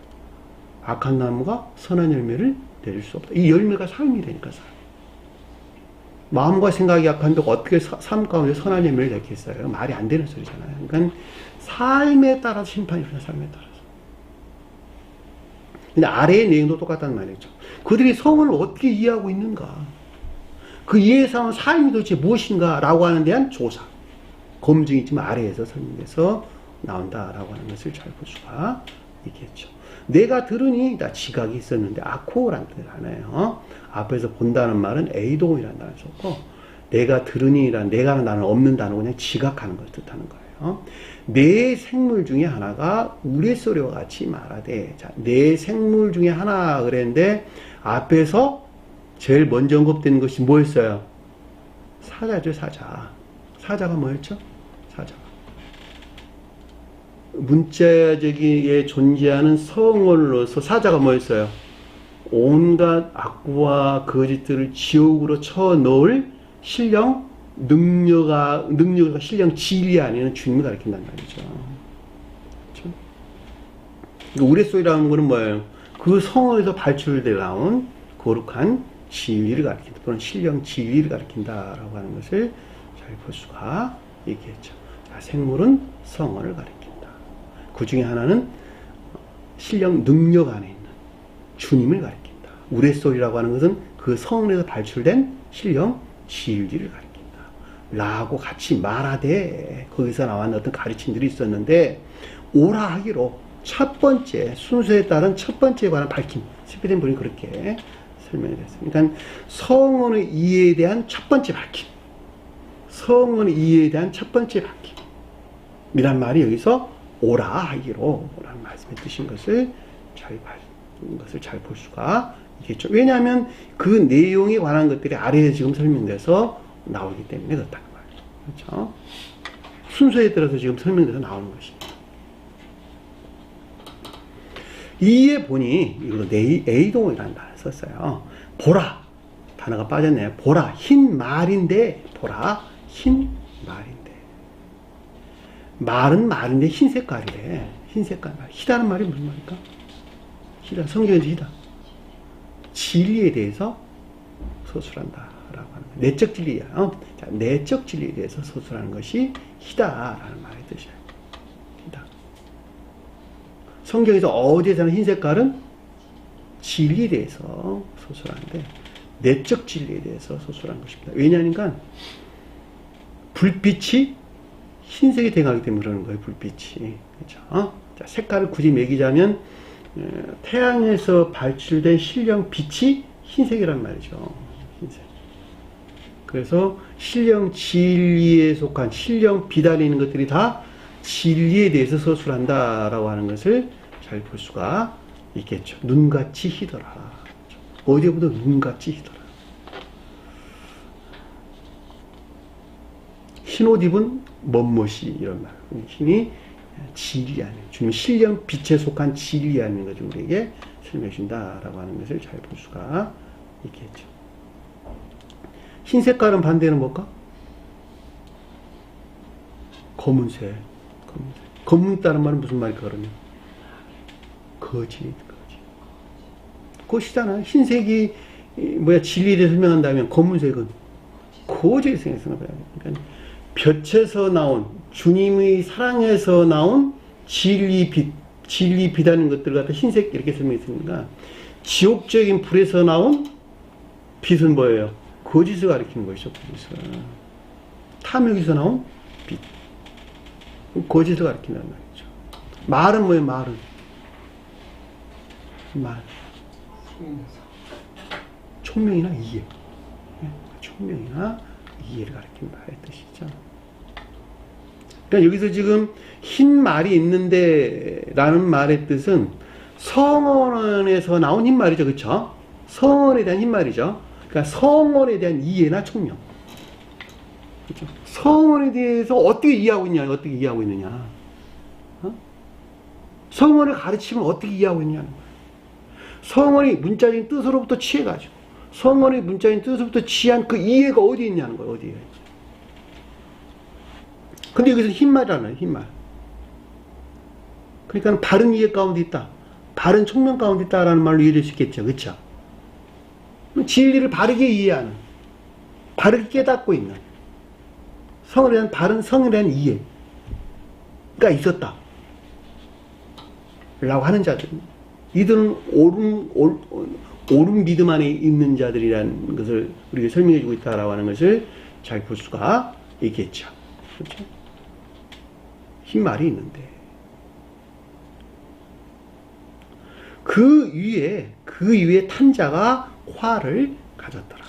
악한 나무가 선한 열매를 내릴 수 없다. 이 열매가 삶이 되니까 삶. 마음과 생각이 약한데 어떻게 삶 가운데 선한 열매를 맺겠어요? 말이 안 되는 소리잖아요. 그러니까 삶에 따라서 심판이 일어나, 삶에 따라서. 근데 아래의 내용도 똑같다는 말이죠. 그들이 성을 어떻게 이해하고 있는가? 그 이해에서 삶이 도대체 무엇인가? 라고 하는 데 대한 조사, 검증이 지금 아래에서 설명해서 나온다라고 하는 것을 잘 볼 수가 있겠죠. 내가 들으니, 나 지각이 있었는데, 아코라는 뜻을 하네요. 앞에서 본다는 말은 에이동이라는 단어를 썼고, 내가 들으니란, 내가는 나는 없는 단어고 그냥 지각하는 걸 뜻하는 거예요. 내 생물 중에 하나가 우레소리와 같이 말하되, 자, 내 생물 중에 하나 그랬는데, 앞에서 제일 먼저 언급되는 것이 뭐였어요? 사자죠, 사자. 사자가 뭐였죠? 사자. 문자적이게 존재하는 성월로서 사자가 뭐였어요? 온갖 악과 거짓들을 지옥으로 쳐넣을 신령, 능력과 신령 진리 아니면 주님을 가리킨단 말이죠. 그렇죠? 우레소리라는 것은 뭐예요? 그 성에서 발출되어 나온 거룩한 진리를 가리킨다. 또는 신령 진리를 가리킨다라고 하는 것을 잘 볼 수가 있겠죠. 자, 생물은 성원을 가리킨다. 그 중에 하나는 신령 능력 안에 있는 주님을 가리킨다. 우레소리라고 하는 것은 그 성에서 발출된 신령 진리를 가리킨다. 라고 같이 말하되, 거기서 나온 어떤 가르침들이 있었는데, 오라 하기로 첫 번째, 순서에 따른 첫 번째에 관한 밝힘. 스피덴 분이 그렇게 설명이 됐습니다. 그러니까 성원의 이해에 대한 첫 번째 밝힘. 성원의 이해에 대한 첫 번째 밝힘. 이란 말이 여기서 오라 하기로 라는 말씀에 뜻인 것을 잘 볼 수가 있겠죠. 왜냐하면 그 내용에 관한 것들이 아래에 지금 설명돼서 나오기 때문에 그렇다는 말이죠. 그렇죠? 순서에 따라서 지금 설명돼서 나오는 것입니다. 이에 보니, 이걸로 에이동이라는 단어를 썼어요. 보라. 단어가 빠졌네요. 보라. 흰 말인데, 보라. 흰 말인데. 말은 말인데 흰 색깔이래. 흰 색깔 말. 희다는 말이 무슨 말일까? 희다. 성경에서 희다. 진리에 대해서 서술한다 라고 하는 거예요. 내적 진리야. 자, 내적 진리에 대해서 서술하는 것이 희다라는 말의 뜻이에요. 희다. 성경에서 어디에서는 흰 색깔은 진리에 대해서 서술하는데 내적 진리에 대해서 서술하는 것입니다. 왜냐하니까 불빛이 흰색이 돼가기 때문에 그러는 거예요. 불빛이. 그렇죠? 자, 색깔을 굳이 매기자면 태양에서 발출된 신령 빛이 흰색이란 말이죠. 흰색. 그래서 신령 진리에 속한 신령 빛 안에 있는 것들이 다 진리에 대해서 서술한다라고 하는 것을 잘 볼 수가 있겠죠. 눈같이 희더라. 어디에 보다 눈같이 희더라. 흰 옷 입은 멋멋이 이런 말. 흰이 진리 안에 주님 신령 빛에 속한 진리 안에 것을 우리에게 설명해 준다라고 하는 것을 잘 볼 수가 있겠죠. 흰 색깔은 반대는 뭘까? 검은색. 검은다는 말은 무슨 말일까 그러면? 거짓. 그것이잖아. 흰색이 진리에 대해 설명한다면 검은색은 거짓에 생각해봐야 돼. 그러니까 볕에서 나온 주님의 사랑에서 나온 진리 빛하는 것들 갖다 흰색 이렇게 설명했으니까 지옥적인 불에서 나온 빛은 뭐예요? 거짓을 가리키는 것이죠. 거짓을. 탐욕에서 나온 빛. 거짓을 가리킨다는 말이죠. 말은 뭐예요? 말은 말. 총명이나 이해. 총명이나 이해를 가리킨다의 뜻이죠. 그러니까 여기서 지금 흰 말이 있는데 라는 말의 뜻은 성언에서 나온 흰 말이죠. 그렇죠? 성언에 대한 흰 말이죠. 그러니까 성언에 대한 이해나 총명. 그렇죠? 성언에 대해서 어떻게 이해하고 있느냐. 성언을 가르치면 어떻게 이해하고 있느냐는 거예요. 성언이 문자적인 뜻으로부터 취해가지고 성언의 문자적인 뜻으로부터 취한 그 이해가 어디에 있냐는 거예요. 어디에. 근데 여기서 흰말이라는 흰말. 그러니까 바른 이해 가운데 있다. 바른 총명 가운데 있다라는 말로 이해될 수 있겠죠. 그렇죠? 진리를 바르게 이해하는, 바르게 깨닫고 있는 성에 대한 바른 성에 대한 이해가 있었다. 라고 하는 자들. 이들은 옳은 믿음 안에 있는 자들이라는 것을 우리에게 설명해주고 있다라고 하는 것을 잘 볼 수가 있겠죠. 그렇죠? 흰 말이 있는데 그 위에 탄 자가 화를 가졌더라.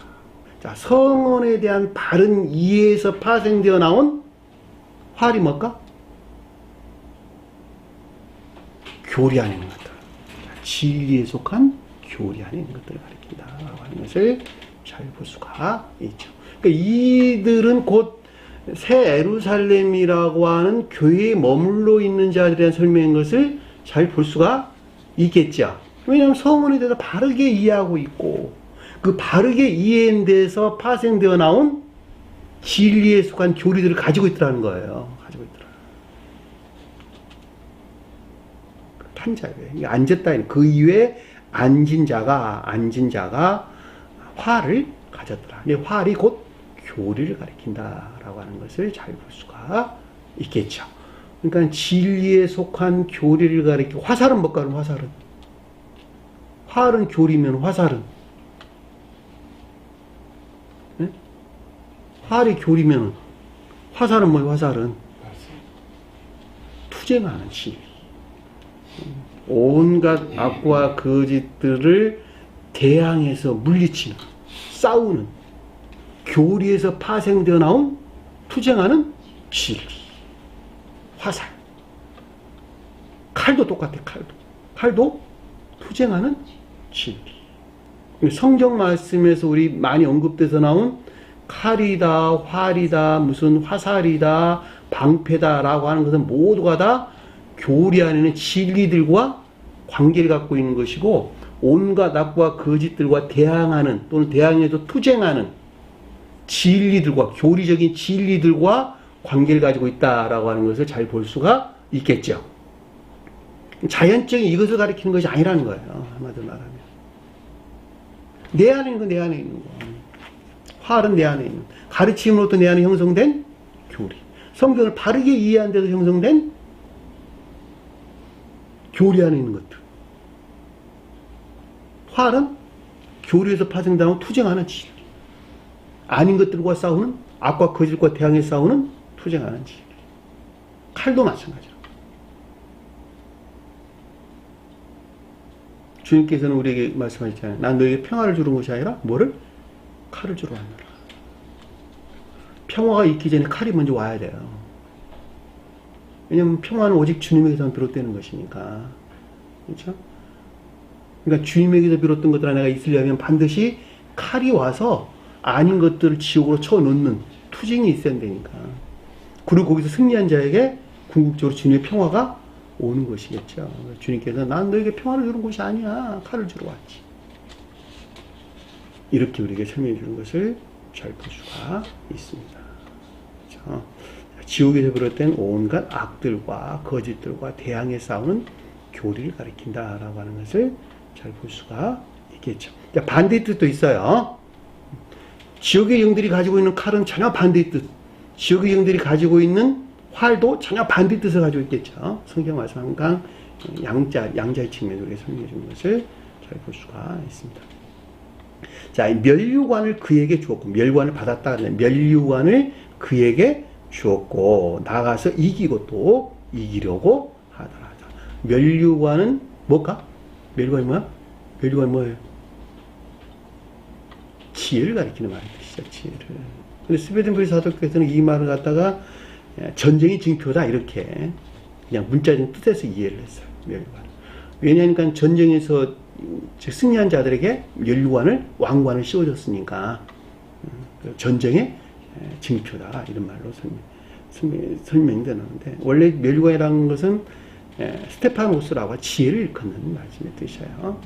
자, 성언에 대한 바른 이해에서 파생되어 나온 활이 뭘까? 교리 안에 있는 것들. 진리에 속한 교리 안에 있는 것들을 가리킨다라고 하는 것을 잘 볼 수가 있죠. 그러니까 이들은 곧 새 예루살렘이라고 하는 교회에 머물러 있는 자들에 대한 설명인 것을 잘 볼 수가 있겠죠. 왜냐하면 성언에 대해서 바르게 이해하고 있고 그 바르게 이해에 대해서 파생되어 나온 진리에 속한 교리들을 가지고 있더라는 거예요. 가지고 있더라. 탄자예요. 앉았다. 그 이후에 앉은 자가 활을 가졌더라. 근데 활이 곧 교리를 가리킨다라고 하는 것을 잘 볼 수가 있겠죠. 그러니까 진리에 속한 교리를 가리키고 화살은 뭘까? 활은 교리면 화살은 네? 활이 교리면 화살은 뭐예요? 화살은 투쟁하는 진리. 온갖 악과 거짓들을 대항해서 물리치는, 싸우는, 교리에서 파생되어 나온 투쟁하는 진리. 화살. 칼도 똑같아, 칼도 투쟁하는 진리. 성경 말씀에서 우리 많이 언급돼서 나온 칼이다, 활이다, 무슨 화살이다, 방패다라고 하는 것은 모두가 다 교리 안에는 진리들과 관계를 갖고 있는 것이고 온갖 악과 거짓들과 대항하는 또는 대항해서 투쟁하는 진리들과 교리적인 진리들과 관계를 가지고 있다라고 하는 것을 잘 볼 수가 있겠죠. 자연적인 이것을 가리키는 것이 아니라는 거예요. 한마디로 말하면. 내 안에 있는 거, 내 안에 있는 거. 활은 내 안에 있는, 가르침으로부터 내 안에 형성된 교리. 성경을 바르게 이해한 데서 형성된 교리 안에 있는 것들. 활은 교리에서 파생당하고 투쟁하는 진리. 아닌 것들과 싸우는, 악과 거짓과 대항해 싸우는 투쟁하는 진리. 칼도 마찬가지로. 주님께서는 우리에게 말씀하셨잖아요. 난 너에게 평화를 주는 것이 아니라 뭐를? 칼을 주러 왔노라. 평화가 있기 전에 칼이 먼저 와야 돼요. 왜냐하면 평화는 오직 주님에게서 비롯되는 것이니까. 그렇죠? 그러니까 주님에게서 비롯된 것들 하나가 있으려면 반드시 칼이 와서 아닌 것들을 지옥으로 쳐놓는 투쟁이 있어야 되니까. 그리고 거기서 승리한 자에게 궁극적으로 주님의 평화가 오는 것이겠죠. 주님께서 난 너에게 평화를 주는 것이 아니야. 칼을 주러 왔지. 이렇게 우리에게 설명해 주는 것을 잘 볼 수가 있습니다. 그렇죠? 지옥에서 비롯된 온갖 악들과 거짓들과 대항해 싸우는 교리를 가리킨다라고 하는 것을 잘 볼 수가 있겠죠. 반대의 뜻도 있어요. 지옥의 영들이 가지고 있는 칼은 전혀 반대의 뜻. 지옥의 영들이 가지고 있는 활도 전혀 반대의 뜻을 가지고 있겠죠. 성경 말씀 항상 양자의 측면으로 설명해 주는 것을 잘 볼 수가 있습니다. 자, 면류관을 그에게 주었고, 면류관을 받았다. 면류관을 그에게 주었고, 나가서 이기고 또 이기려고 하더라. 면류관은 뭘까? 면류관이 뭐야? 면류관이 뭐예요? 지혜를 가리키는 말이 뜻이죠, 지혜를. 근데 스웨덴부리 사도께서는 이 말을 갖다가 전쟁의 징표다, 이렇게 그냥 문자적인 뜻에서 이해를 했어요, 면류관. 왜냐하니까 전쟁에서 승리한 자들에게 면류관을, 왕관을 씌워줬으니까 전쟁의 징표다, 이런 말로 설명이 되는데, 원래 면류관이라는 것은 스테파노스라고 지혜를 일컫는 말씀의 뜻이에요.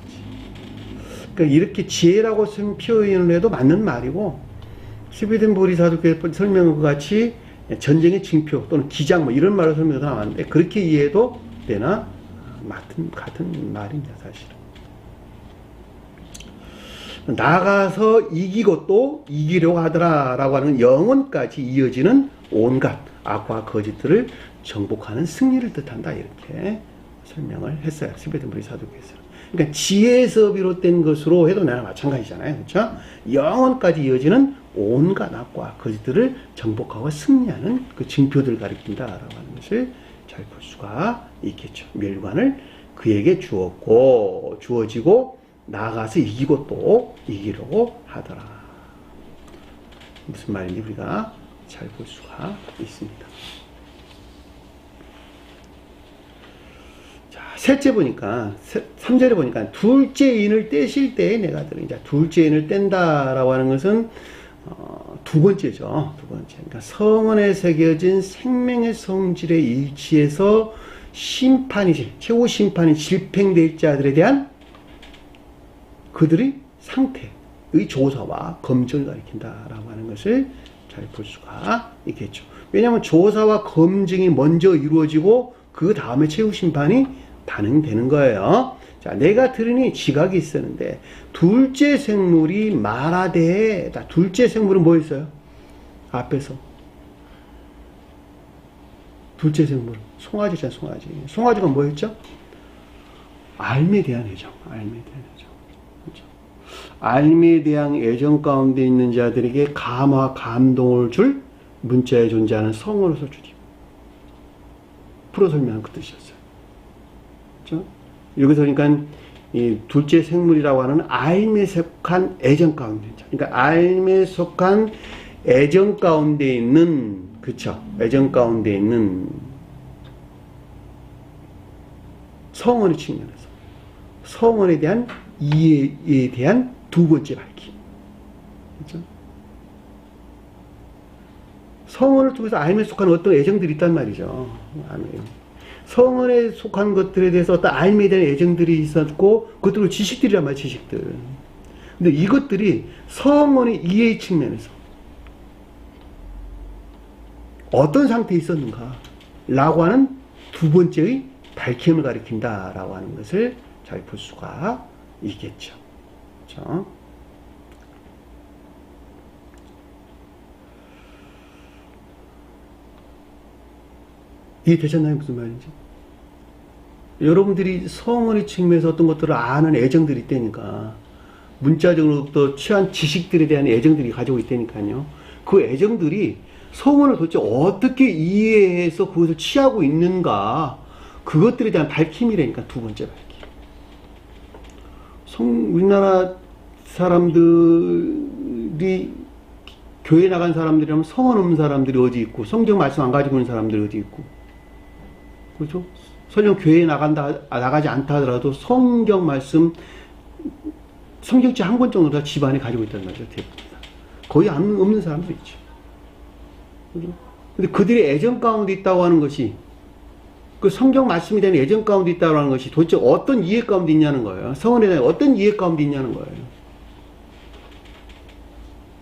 그러니까 이렇게 지혜라고 표현을 해도 맞는 말이고, 스웨덴부리 사도께서 설명한 것 같이 전쟁의 징표 또는 기장 뭐 이런 말로 설명해서 나왔는데, 그렇게 이해해도 되나 같은 말입니다, 사실은. 나가서 이기고 또 이기려고 하더라라고 하는 영혼까지 이어지는 온갖 악과 거짓들을 정복하는 승리를 뜻한다, 이렇게 설명을 했어요, 스웨덴부리 사도께서는. 그러니까 지혜에서 비롯된 것으로 해도 나랑 마찬가지잖아요, 그렇죠? 영혼까지 이어지는 온갖 악과 거짓들을 정복하고 승리하는 그 징표들을 가리킨다라고 하는 것을 잘 볼 수가 있겠죠. 면류관을 그에게 주어지고 나아가서 이기고 또 이기려고 하더라. 무슨 말인지 우리가 잘 볼 수가 있습니다. 자, 셋째 보니까, 3절에 보니까, 둘째 인을 떼실 때에 내가 들으니, 둘째 인을 뗀다라고 하는 것은, 두 번째죠. 두 번째. 그러니까 성언에 새겨진 생명의 성질의 일치에서 최후 심판이 집행될 자들에 대한 그들의 상태의 조사와 검증을 가리킨다라고 하는 것을 잘 볼 수가 있겠죠. 왜냐하면 조사와 검증이 먼저 이루어지고 그 다음에 최후 심판이 단행되는 거예요. 자, 내가 들으니 지각이 있었는데 둘째 생물이 말하되, 둘째 생물은 뭐였어요? 앞에서 둘째 생물 송아지잖아요. 송아지가 뭐였죠? 알미에 대한 애정. 그렇죠? 알미에 대한 애정 가운데 있는 자들에게 감화 감동을 줄 문자에 존재하는 성어로서 주님. 풀어 설명한 그 뜻이었어요. 그렇죠? 여기서 그러니까 이 둘째 생물이라고 하는 알미에 속한 애정 가운데 있죠. 그러니까 알미에 속한 애정 가운데 있는, 그렇죠? 애정 가운데 있는 성언의 측면에서 성언에 대한 이해에 대한 두 번째 밝힘. 그렇죠? 성언을 통해서 알미에 속한 어떤 애정들이 있단 말이죠. 성언에 속한 것들에 대해서 어떤 알미에 대한 애정들이 있었고, 그것들은 지식들이란 말이에요, 지식들. 근데 이것들이 성언의 이해의 측면에서 어떤 상태에 있었는가 라고 하는 두 번째의 밝힘을 가리킨다라고 하는 것을 잘 볼 수가 있겠죠. 그렇죠? 이해되셨나요? 무슨 말인지? 여러분들이 성원의 측면에서 어떤 것들을 아는 애정들이 있다니까. 문자적으로부터 취한 지식들에 대한 애정들이 가지고 있다니까요. 그 애정들이 성원을 도대체 어떻게 이해해서 그것을 취하고 있는가, 그것들에 대한 밝힘이라니까. 두 번째 밝힘. 우리나라 사람들이, 교회 나간 사람들이라면 성원 없는 사람들이 어디 있고, 성경 말씀 안 가지고 있는 사람들이 어디 있고, 그렇죠? 설령 교회에 나가지 않다 하더라도 성경 말씀, 성경책 한 권 정도 다 집안에 가지고 있단 말이죠. 대부분. 거의 없는 사람도 있죠. 그죠? 근데 그들의 애정 가운데 있다고 하는 것이, 그 성경 말씀에 대한 애정 가운데 있다고 하는 것이 도대체 어떤 이해 가운데 있냐는 거예요. 성원에 대한 어떤 이해 가운데 있냐는 거예요.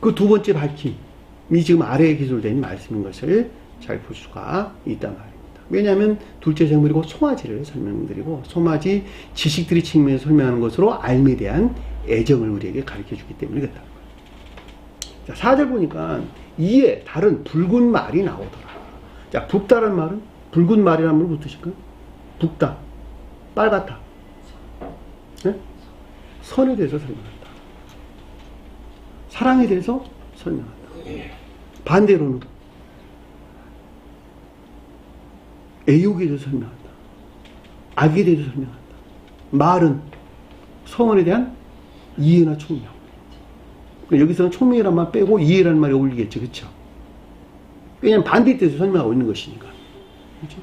그 두 번째 밝힘이 지금 아래에 기술된 말씀인 것을 잘 볼 수가 있단 말입니다. 왜냐하면 둘째 생물이고 송아지를 설명드리고, 송아지 지식들이 측면에서 설명하는 것으로 알미에 대한 애정을 우리에게 가르쳐 주기 때문에 그렇다. 자, 4절 보니까 이에 다른 붉은 말이 나오더라. 자, 붉다란 말은, 붉은 말이라는 말을 붙으실까요? 붉다, 빨갛다. 네? 선에 대해서 설명한다. 사랑에 대해서 설명한다. 반대로는 애욕에 대해서 설명한다. 악에 대해서 설명한다. 말은 성원에 대한 이해나 총명. 여기서는 총명이라는 말 빼고 이해라는 말이 어울리겠죠. 그렇죠? 왜냐하면 반대에 대해서 설명하고 있는 것이니까. 그렇죠?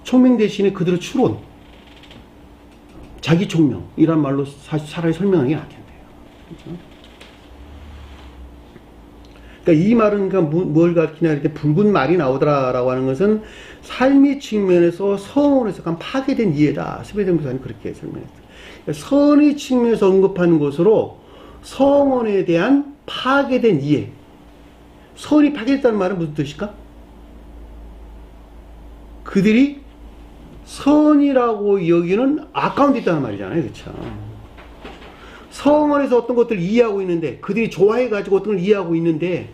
총명 대신에 그대로 추론, 자기 총명이란 말로 차라리 설명하는 게 낫겠네요. 그렇죠? 그러니까 이 말은 뭘 가르치냐 할 때 붉은 말이 나오더라라고 하는 것은 삶의 측면에서 성원에서 약간 파괴된 이해다. 스베덴 부사는 그렇게 설명했어요. 그러니까 선의 측면에서 언급하는 것으로 성원에 대한 파괴된 이해. 선이 파괴됐다는 말은 무슨 뜻일까? 그들이 선이라고 여기는 악 가운데 있다는 말이잖아요. 그렇죠? 성원에서 어떤 것들을 이해하고 있는데, 그들이 좋아해가지고 어떤 걸 이해하고 있는데,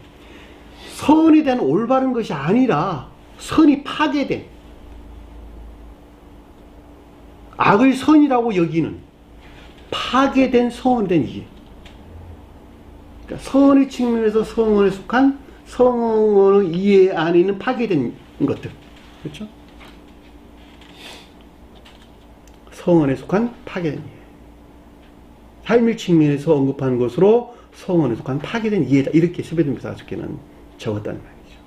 선에 대한 올바른 것이 아니라 선이 파괴된, 악을 선이라고 여기는 파괴된 성원에 대한 이해. 그러니까 선의 측면에서 성원에 속한 성원의 이해 안에 있는 파괴된 것들. 그렇죠? 성원에 속한 파괴된 이해. 삶의 측면에서 언급하는 것으로 성원에 속한 파괴된 이해다. 이렇게 스베덴 부사 적게는 적었다는 말이죠.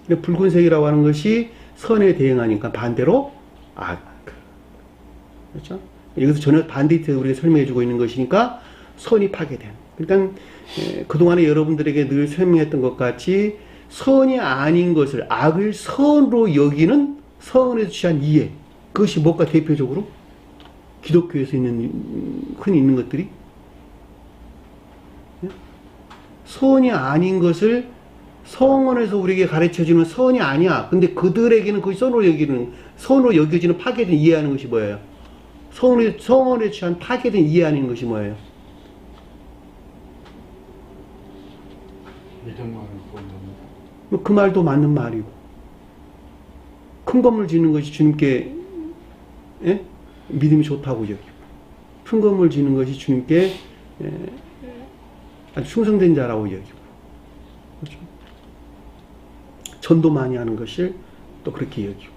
근데 붉은색이라고 하는 것이 선에 대응하니까 반대로 악. 그렇죠? 여기서 전혀 반대에 우리가 설명해주고 있는 것이니까 선이 파괴된. 그러니까 그동안에 여러분들에게 늘 설명했던 것 같이 선이 아닌 것을 악을 선으로 여기는 선에서 취한 이해. 그것이 뭘까 대표적으로? 기독교에서 흔히 있는 것들이 선이 아닌 것을 성원에서 우리에게 가르쳐주는 선이 아니야. 근데 그들에게는 그것이 선으로 여겨지는 파괴된 이해하는 것이 뭐예요? 성원에 취한 파괴된 이해하는 것이 뭐예요? 그 말도 맞는 말이고, 큰 건물 짓는 것이 주님께 믿음이 좋다고 여기고, 큰 건물 짓는 것이 주님께 아주 충성된 자라고 여기고, 그렇죠? 전도 많이 하는 것을 또 그렇게 여기고,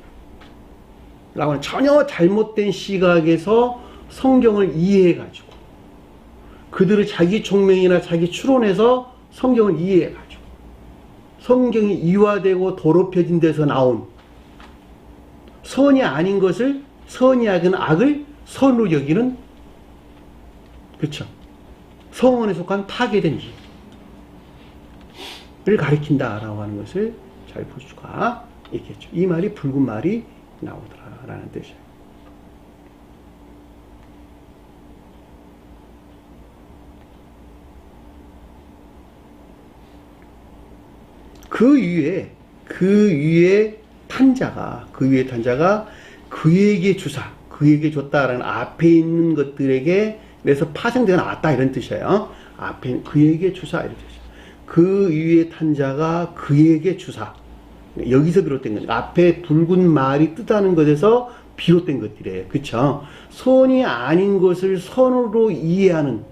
라고 하는 전혀 잘못된 시각에서 성경을 이해해가지고, 그들을 자기 총명이나 자기 추론에서 성경을 이해해가지고, 성경이 이화되고 더럽혀진 데서 나온 선이 아닌 것을, 선이 아닌 악을 선으로 여기는, 그렇죠? 성원에 속한 파괴된 이해를 가리킨다라고 하는 것을 잘 볼 수가 있겠죠. 이 말이 붉은 말이 나오더라라는 뜻이에요. 그 위에 탄자가 그에게 주사, 그에게 줬다라는 앞에 있는 것들에게 그래서 파생되어 나왔다 이런 뜻이에요. 앞에 그에게 주사 이런 뜻이에요. 그 위에 탄 자가 그에게 주사. 여기서 비롯된 거죠. 앞에 붉은 말이 뜻하는 것에서 비롯된 것들이에요. 그쵸? 선이 아닌 것을 선으로 이해하는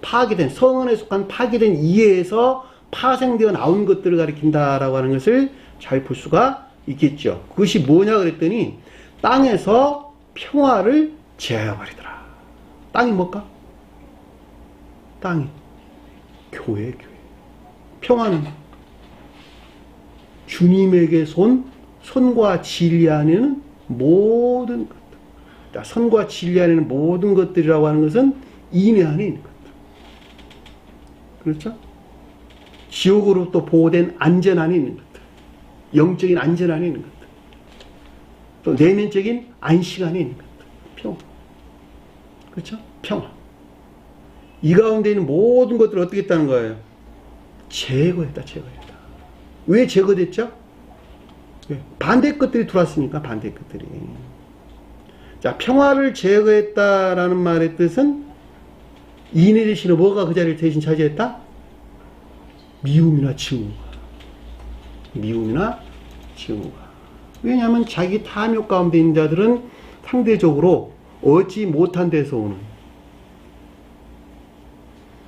파괴된, 선에 속한 파괴된 이해에서 파생되어 나온 것들을 가리킨다라고 하는 것을 잘 볼 수가 있겠죠. 그것이 뭐냐 그랬더니 땅에서 평화를 제하여버리더라. 땅이 뭘까? 땅이 교회. 평화는 주님에게 선과 진리 안에는 모든 것들. 선과 진리 안에는 모든 것들이라고 하는 것은 인내 안에 있는 것들. 그렇죠? 지옥으로부터 보호된 안전 안에 있는 것들. 영적인 안전 안에 있는 것들. 또 내면적인 안식 안에 있는 것들. 평화. 그렇죠? 평화. 이 가운데 있는 모든 것들을 어떻게 했다는 거예요? 제거했다. 왜 제거됐죠? 반대 것들이 들어왔으니까, 반대 것들이. 자, 평화를 제거했다라는 말의 뜻은 인내 대신에 뭐가 그 자리를 대신 차지했다? 미움이나 징후가. 왜냐하면 자기 탐욕 가운데 있는 자들은 상대적으로 얻지 못한 데서 오는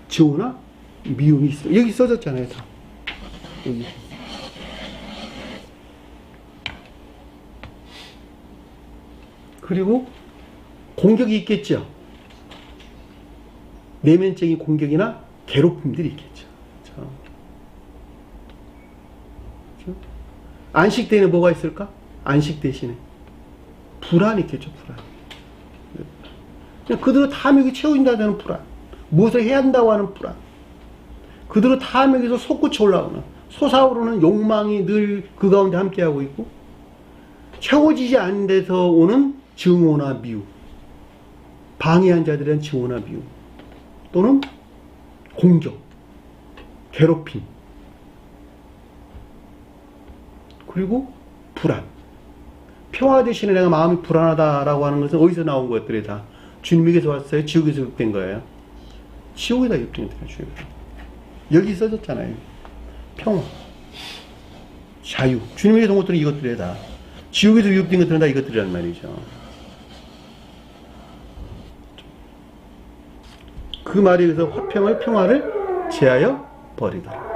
징후나 미움이 있어. 여기 써졌잖아요, 다. 여기. 그리고 공격이 있겠죠. 내면적인 공격이나 괴롭힘들이 있겠죠. 그렇죠? 안식 대신에 뭐가 있을까? 안식 대신에 불안이 있겠죠. 불안. 그대로 탐욕이 채워진다는 불안. 무엇을 해야 한다고 하는 불안. 그대로 탐욕에서 솟구쳐 올라오는 솟아오르는 욕망이 늘 그 가운데 함께하고 있고, 채워지지 않는 데서 오는 증오나 미움, 방해한 자들에 대한 증오나 미움, 또는 공격, 괴롭힘, 그리고 불안. 평화 대신에 내가 마음이 불안하다라고 하는 것은 어디서 나온 것들이 다 주님에게서 왔어요? 지옥에서 유입된 거예요? 지옥에다 유입된 것들이에요. 여기 써졌잖아요. 평화, 자유. 주님에게서 온 것들은 이것들이에요. 다 지옥에서 유입된 것들은 다 이것들이란 말이죠. 그 말에 의해서 화평을, 평화를 제하여 버리더라.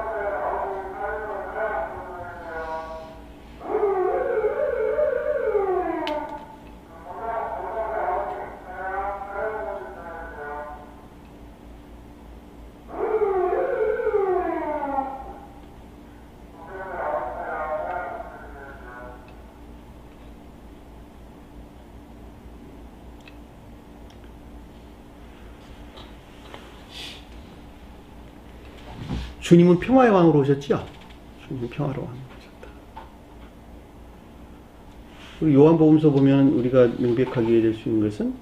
주님은 평화의 왕으로 오셨죠? 주님은 평화의 왕으로 오셨다. 그리고 요한복음서 보면 우리가 명백하게 될 수 있는 것은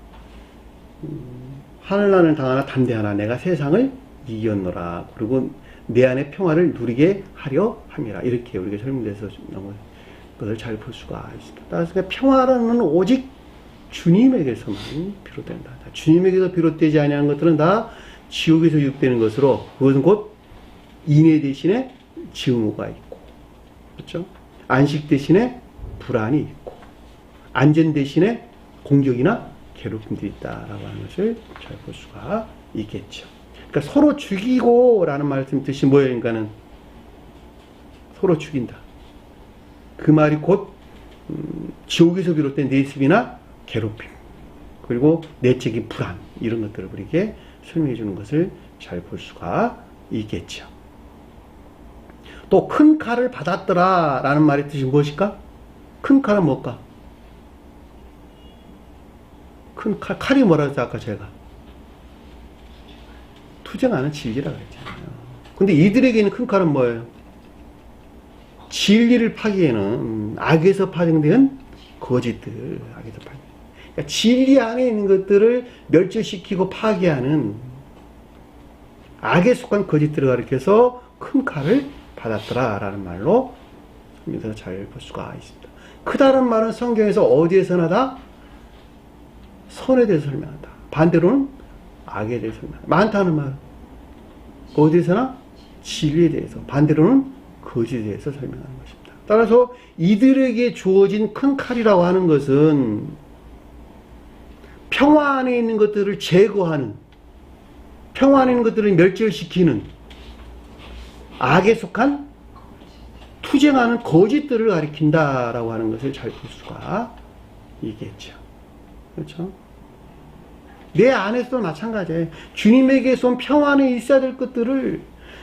하늘나라를 당하나 담대하나 내가 세상을 이겼노라. 그리고 내 안에 평화를 누리게 하려 함이라. 이렇게 우리가 설명돼서 너무 그것을 잘 볼 수가 있습니다. 따라서 평화라는 오직 주님에게서만 비롯된다. 주님에게서 비롯되지 아니하는 것들은 다 지옥에서 유입되는 것으로, 그것은 곧 인내 대신에 증오가 있고, 그렇죠? 안식 대신에 불안이 있고, 안전 대신에 공격이나 괴롭힘도 있다라고 하는 것을 잘 볼 수가 있겠죠. 그러니까 서로 죽이고라는 말씀 뜻이 뭐예요? 그러니까는 서로 죽인다. 그 말이 곧 지옥에서 비롯된 내습이나 괴롭힘, 그리고 내적인 불안, 이런 것들을 우리에게 설명해 주는 것을 잘 볼 수가 있겠죠. 또 큰 칼을 받았더라 라는 말의 뜻이 무엇일까? 큰 칼은 뭘까? 큰 칼, 칼이 뭐라 그랬죠? 아까 제가 투쟁하는 진리라고 했잖아요. 근데 이들에게는 큰 칼은 뭐예요? 진리를 파기에는 악에서 파생된 거짓들, 악에서 파생. 그러니까 진리 안에 있는 것들을 멸절시키고 파괴하는 악에 속한 거짓들을 가리켜서 큰 칼을 받았더라 라는 말로 잘 볼 수가 있습니다. 크다는 말은 성경에서 어디에서나 다 선에 대해서 설명한다. 반대로는 악에 대해서 설명한다. 많다는 말. 어디서나 진리에 대해서, 반대로는 거짓에 대해서 설명하는 것입니다. 따라서 이들에게 주어진 큰 칼이라고 하는 것은 평화 안에 있는 것들을 제거하는, 평화 안에 있는 것들을 멸절시키는 악에 속한 투쟁하는 거짓들을 가리킨다라고 하는 것을 잘 볼 수가 있겠죠. 그렇죠? 내 안에서도 마찬가지예요. 주님에게서 온 평화 안에 있어야 될 것들을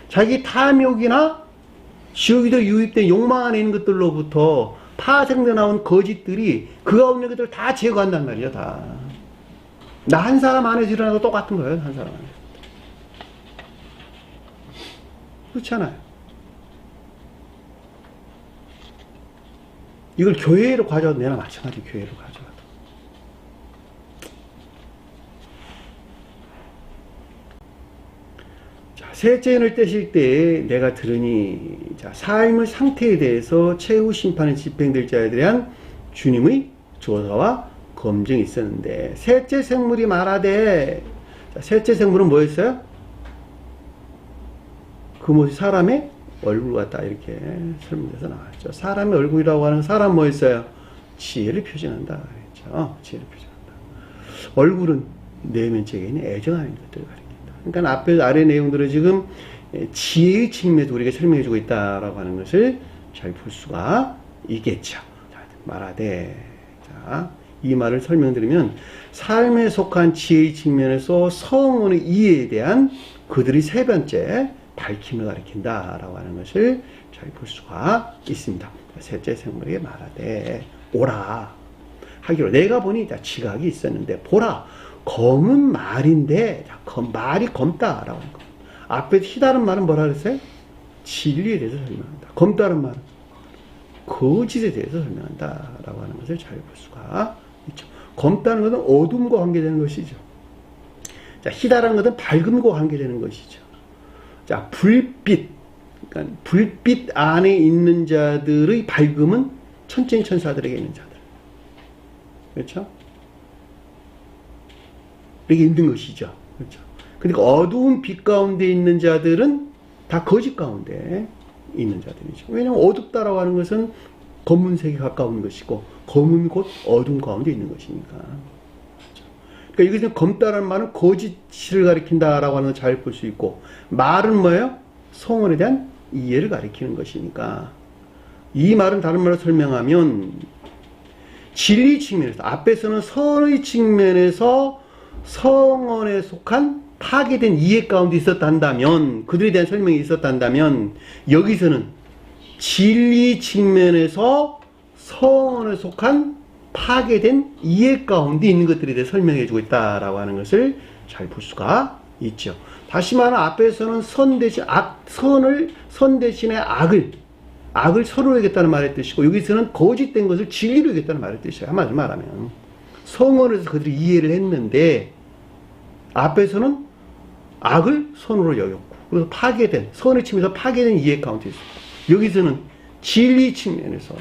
자기 탐욕이나 지옥에도 유입된 욕망 안에 있는 것들로부터 파생돼 나온 거짓들이 그 가운데 있는 것들을 다 제거한단 말이에요. 다. 나 한 사람 안에서 일어나도 똑같은 거예요. 한 사람 안에서. 그렇잖아요. 이걸 교회로 가져와도 내나 마찬가지. 교회로 가져와도. 자, 셋째 인을 떼실 때 내가 들으니, 자, 삶의 상태에 대해서 최후 심판이 집행될 자에 대한 주님의 조사와 검증이 있었는데, 셋째 생물이 말하되, 자, 셋째 생물은 뭐였어요? 그 모습이 사람의 얼굴 같다, 이렇게 설명돼서 나왔죠. 사람의 얼굴이라고 하는 사람 뭐였어요? 지혜를 표현한다 그랬죠. 지혜를 표현한다. 얼굴은 내면적에 있는 애정하는 것들을 가리킨다. 그러니까 앞에 아래 내용들을 지금 지혜의 측면에서 우리가 설명해 주고 있다라고 하는 것을 잘 볼 수가 있겠죠. 자, 말하되, 자, 이 말을 설명드리면 삶에 속한 지혜의 측면에서 성원의 이해에 대한 그들의 세 번째 밝힘을 가리킨다라고 하는 것을 잘 볼 수가 있습니다. 셋째 생물에게 말하되 오라 하기로, 내가 보니 지각이 있었는데 보라 검은 말인데, 말이 검다라고 하는 거. 앞에 희다른 말은 뭐라 그랬어요? 진리에 대해서 설명한다. 검다는 말은 거짓에 대해서 설명한다라고 하는 것을 잘 볼 수가 있죠. 검다는 것은 어둠과 관계되는 것이죠. 자, 희다라는 것은 밝음과 관계되는 것이죠. 자, 불빛, 그러니까 불빛 안에 있는 자들의 밝음은 천쟁 천사들에게 있는 자들. 그렇죠? 이게 있는 것이죠. 그렇죠? 그러니까 어두운 빛 가운데 있는 자들은 다 거짓 가운데 있는 자들이죠. 왜냐하면 어둡다라고 하는 것은 검은색에 가까운 것이고, 검은 곧 어둠 가운데 있는 것이니까. 그러니까 이것은 검다라는 말은 거짓을 가리킨다라고 하는 걸 잘 볼 수 있고, 말은 뭐예요? 성원에 대한 이해를 가리키는 것이니까, 이 말은 다른 말로 설명하면 진리 측면에서, 앞에서는 선의 측면에서 성원에 속한 파괴된 이해 가운데 있었단다면, 그들에 대한 설명이 있었단다면, 여기서는 진리 측면에서 성원에 속한 파괴된 이해 가운데 있는 것들에 대해 설명해 주고 있다라고 하는 것을 잘 볼 수가 있죠. 다시 말하면 앞에서는 선 대신 선 대신에 악을 서로 이겼다는 말의 뜻이고, 여기서는 거짓된 것을 진리로 이겼다는 말의 뜻이에요. 한마디로 말하면 성원에서 그들이 이해를 했는데, 앞에서는 악을 선으로 여겼고, 그래서 파괴된, 선의 측면에서 파괴된 이해 가운데 있어요. 여기서는 진리 측면에서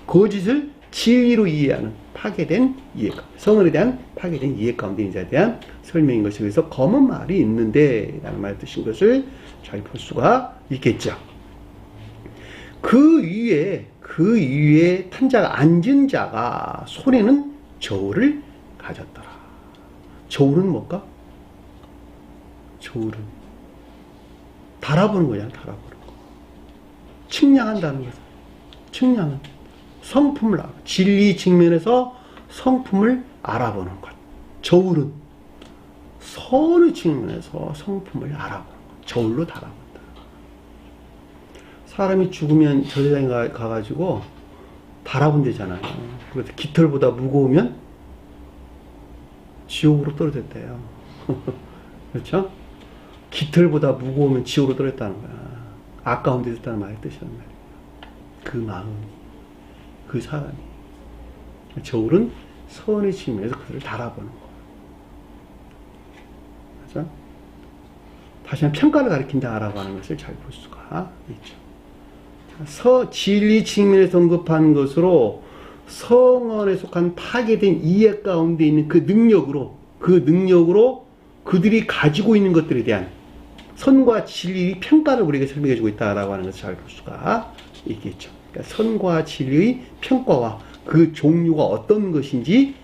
거짓을 진리로 이해하는 파괴된 이해 가운데, 성원에 대한 파괴된 이해 가운데 있는 자에 대한 설명인 것이, 그래서 검은 말이 있는데 라는 말의 뜻인 것을 잘 볼 수가 있겠죠. 그 위에 탄 자가, 앉은 자가 손에는 저울을 가졌더라. 저울은 뭘까? 저울은 달아보는 거잖아. 달아보는 거. 측량한다는 거죠. 측량은 성품을 알아. 진리 측면에서 성품을 알아보는 것. 저울은 선의 측면에서 성품을 알아보는 것. 저울로 달아본다. 사람이 죽으면 저 세상에 가가지고 달아본대잖아요. 그래서 깃털보다 무거우면 지옥으로 떨어졌대요. 그렇죠? 깃털보다 무거우면 지옥으로 떨어졌다는 거야. 아까운 데 있었다는 말의 뜻이란 말이에요. 그 마음이, 그 사람이. 저울은 선의 측면에서 그들을 달아보는 거예요. 그렇죠? 다시 한번 평가를 가리킨다라고 하는 것을 잘 볼 수가 있죠. 진리 측면에서 언급한 것으로 성언에 속한 파괴된 이해 가운데 있는 그 능력으로 그들이 가지고 있는 것들에 대한 선과 진리의 평가를 우리에게 설명해 주고 있다라고 하는 것을 잘 볼 수가 있겠죠. 그러니까 선과 진리의 평가와 그 종류가 어떤 것인지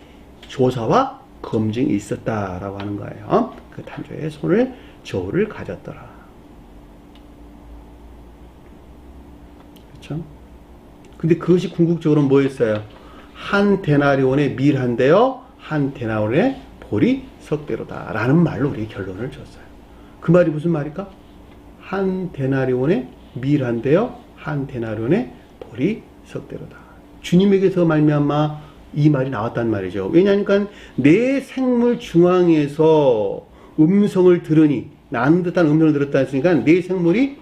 조사와 검증이 있었다라고 하는 거예요. 그 탄조의 손을 저울을 가졌더라. 그렇죠? 근데 그것이 궁극적으로 뭐였어요? 한 데나리온의 밀 한 대요, 한 데나리온의 볼이 석대로다 라는 말로 우리 결론을 줬어요. 그 말이 무슨 말일까? 한 데나리온의 밀 한 대요, 한 데나리온의 볼이 석대로다. 주님에게서 말미암아 이 말이 나왔단 말이죠. 왜냐하니까 내 생물 중앙에서 음성을 들으니, 나는 듯한 음성을 들었다 했으니까 내 생물이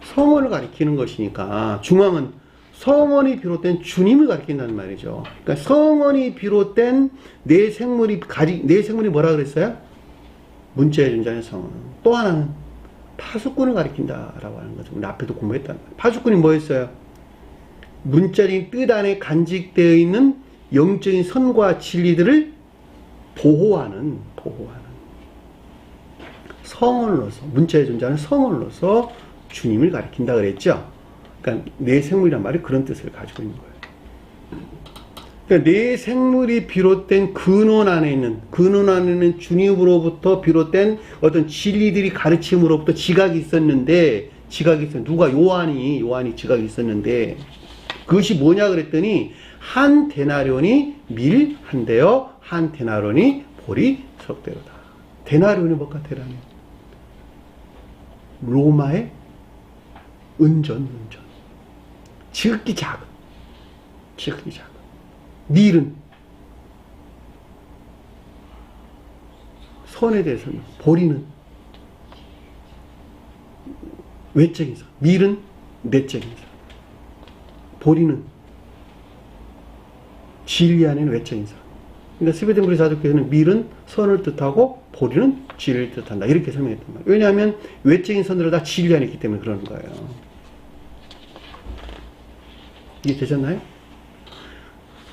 성원을 가리키는 것이니까 중앙은 성원이 비롯된 주님을 가리킨다는 말이죠. 그러니까 성원이 비롯된 내 생물이 뭐라 그랬어요? 문자의 존재하는 성원. 또 하나는 파수꾼을 가리킨다라고 하는 거죠. 우리 앞에도 공부했단 말이에요. 파수꾼이 뭐였어요? 문자적인 뜻 안에 간직되어 있는 영적인 선과 진리들을 보호하는 성원으로서, 문자에 존재하는 성원으로서 주님을 가리킨다 그랬죠. 그러니까 내 생물이란 말이 그런 뜻을 가지고 있는 거예요. 그러니까 내 생물이 비롯된 근원 안에 있는 주님으로부터 비롯된 어떤 진리들이 가르침으로부터 지각이 있었는데, 누가 요한이 지각이 있었는데, 그것이 뭐냐 그랬더니 한 데나리온이 밀 한 대요, 한 데나리온이 볼이 석대로다. 데나리온이 뭘까? 데나리온. 로마의 은전. 지극히 작은. 밀은 선에 대해서는, 보리는 외적인 선, 밀은 내적인 선, 보리는 진리 안에는 외적인 선. 그러니까 스베덴부리 사도교회는 밀은 선을 뜻하고 보리는 진리를 뜻한다, 이렇게 설명했단 말이에요. 왜냐하면 외적인 선들을 다 진리 안에 있기 때문에 그러는 거예요. 이게 되셨나요?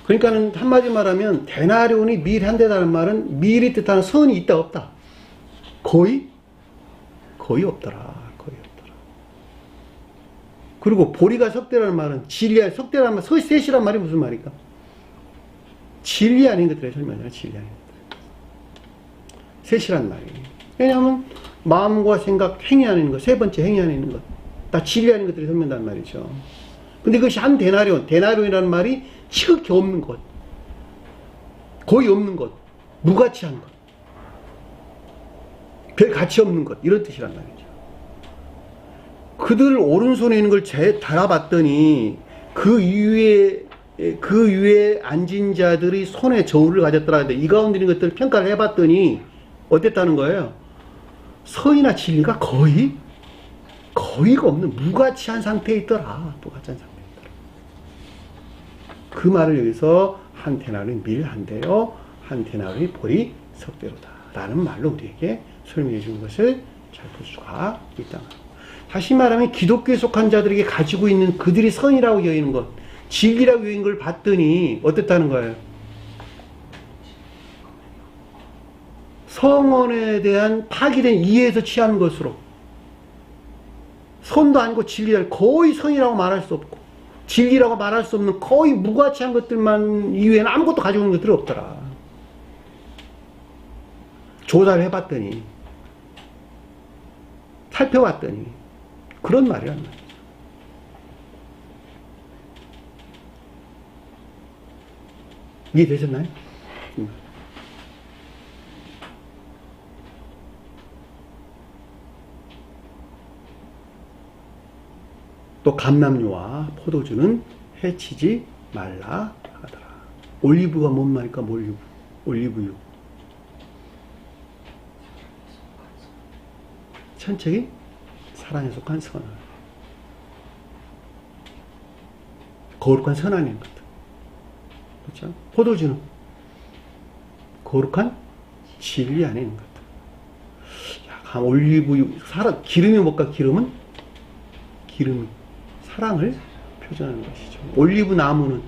그러니까는 한마디 말하면 데나리온이 밀 한 대라는 말은 밀이 뜻하는 선이 있다 없다? 거의 없더라. 그리고 보리가 석대라는 말은 진리야. 석대라는 말, 셋이란 말이 무슨 말일까? 진리 아닌 것들의 설명이잖아. 진리 아닌 것들. 셋이란 말이에요. 왜냐하면 마음과 생각, 행위 안에 있는 것, 세 번째 행위 안에 있는 것, 다 진리 아닌 것들이 설명한단 말이죠. 근데 그것이 한 데나리온이라는 말이 지극히 없는 것, 거의 없는 것, 무가치한 것, 별 가치 없는 것, 이런 뜻이란 말이죠. 그들 오른손에 있는 걸 달아봤더니 그 위에 앉은 자들이 손에 저울을 가졌더라. 이 가운데 있는 것들을 평가를 해봤더니 어땠다는 거예요? 선이나 진리가 거의가 없는 무가치한 상태에 있더라. 그 말을 여기서 한 데나리온이 밀 한 대요, 한 데나리온이 볼이 석대로다 라는 말로 우리에게 설명해 주는 것을 잘 볼 수가 있다. 다시 말하면 기독교에 속한 자들에게 가지고 있는 그들이 선이라고 여기는 것, 진리라고 여기는 걸 봤더니 어땠다는 거예요? 성언에 대한 파기된 이해에서 취하는 것으로, 선도 아니고 진리를 거의 선이라고 말할 수 없고 진리라고 말할 수 없는 거의 무가치한 것들만 이외에는 아무것도 가지고 있는 것들이 없더라. 조사를 해봤더니, 살펴봤더니 그런 말이란 말이죠. 이해되셨나요? 또 감람류와 포도주는 해치지 말라 하더라. 올리브가 뭔 말일까? 올리브유. 천책이 사랑에 속한 선을, 거룩한 선 안에 있는 것들. 그렇죠? 포도주는 거룩한 진리 안에 있는 것들. 올리브유, 기름이 뭘까? 기름이 사랑을 표현하는 것이죠. 올리브 나무는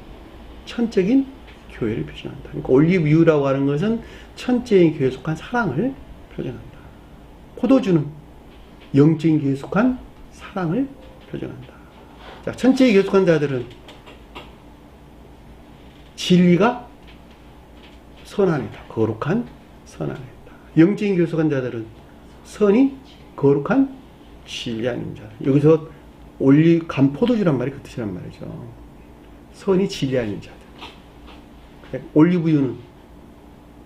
천적인 교회를 표현한다. 그러니까 올리브유라고 하는 것은 천적인 교회에 속한 사랑을 표현한다. 포도주는 영적인 교회에 속한 사랑을 표현한다. 자, 천적인 교회에 속한 자들은 진리가 선안이다. 거룩한 선안이다. 영적인 교회에 속한 자들은 선이 거룩한 진리 아닌 자. 여기서 간 포도주란 말이 그 뜻이란 말이죠. 선이 진리 아닌 자들. 올리브유는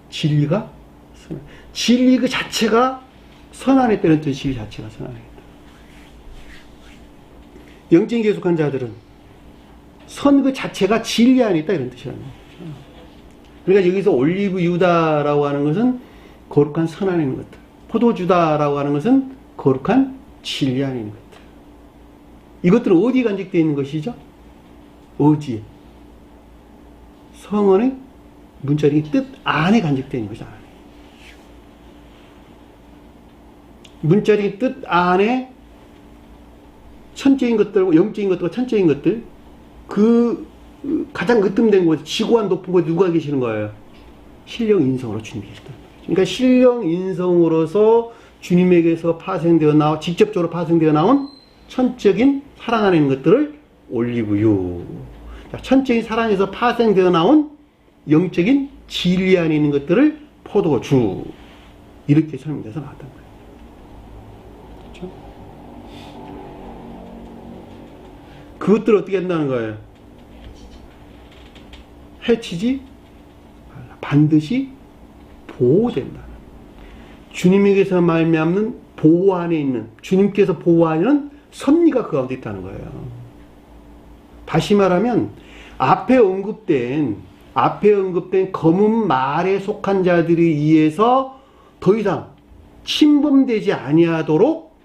진리가 선한. 진리 그 자체가 선안했다는 뜻이 진리 자체가 선안했다. 영적인 교회에 속한 자들은 선 그 자체가 진리 안에 있다 이런 뜻이라는 거죠. 그러니까 여기서 올리브유다라고 하는 것은 거룩한 선 안에 있는 것들. 포도주다라고 하는 것은 거룩한 진리 안에 있는 것들. 이것들은 어디에 간직되어 있는 것이죠? 어디에? 성언의 문자적인 뜻 안에 간직되어 있는 것이 아니에요. 문자적인 뜻 안에 천적인 것들과 영적인 것들과 천적인 것들, 그 가장 으뜸된 곳, 지고한 높은 곳에 누가 계시는 거예요? 신령 인성으로 주님이 계시다. 그러니까 신령 인성으로서 주님에게서 파생되어 나와 직접적으로 파생되어 나온 천적인 사랑 안에 있는 것들을 올리브유. 천적인 사랑에서 파생되어 나온 영적인 진리 안에 있는 것들을 포도주. 이렇게 설명돼서 나왔던 거예요. 그렇죠? 그것들을 어떻게 한다는 거예요? 해치지 말라. 반드시 보호된다. 주님에게서 말미암는 보호 안에 있는, 주님께서 보호하는 섭리가 그 가운데 있다는 거예요. 다시 말하면 앞에 언급된 검은 말에 속한 자들에 의해서 더 이상 침범되지 아니하도록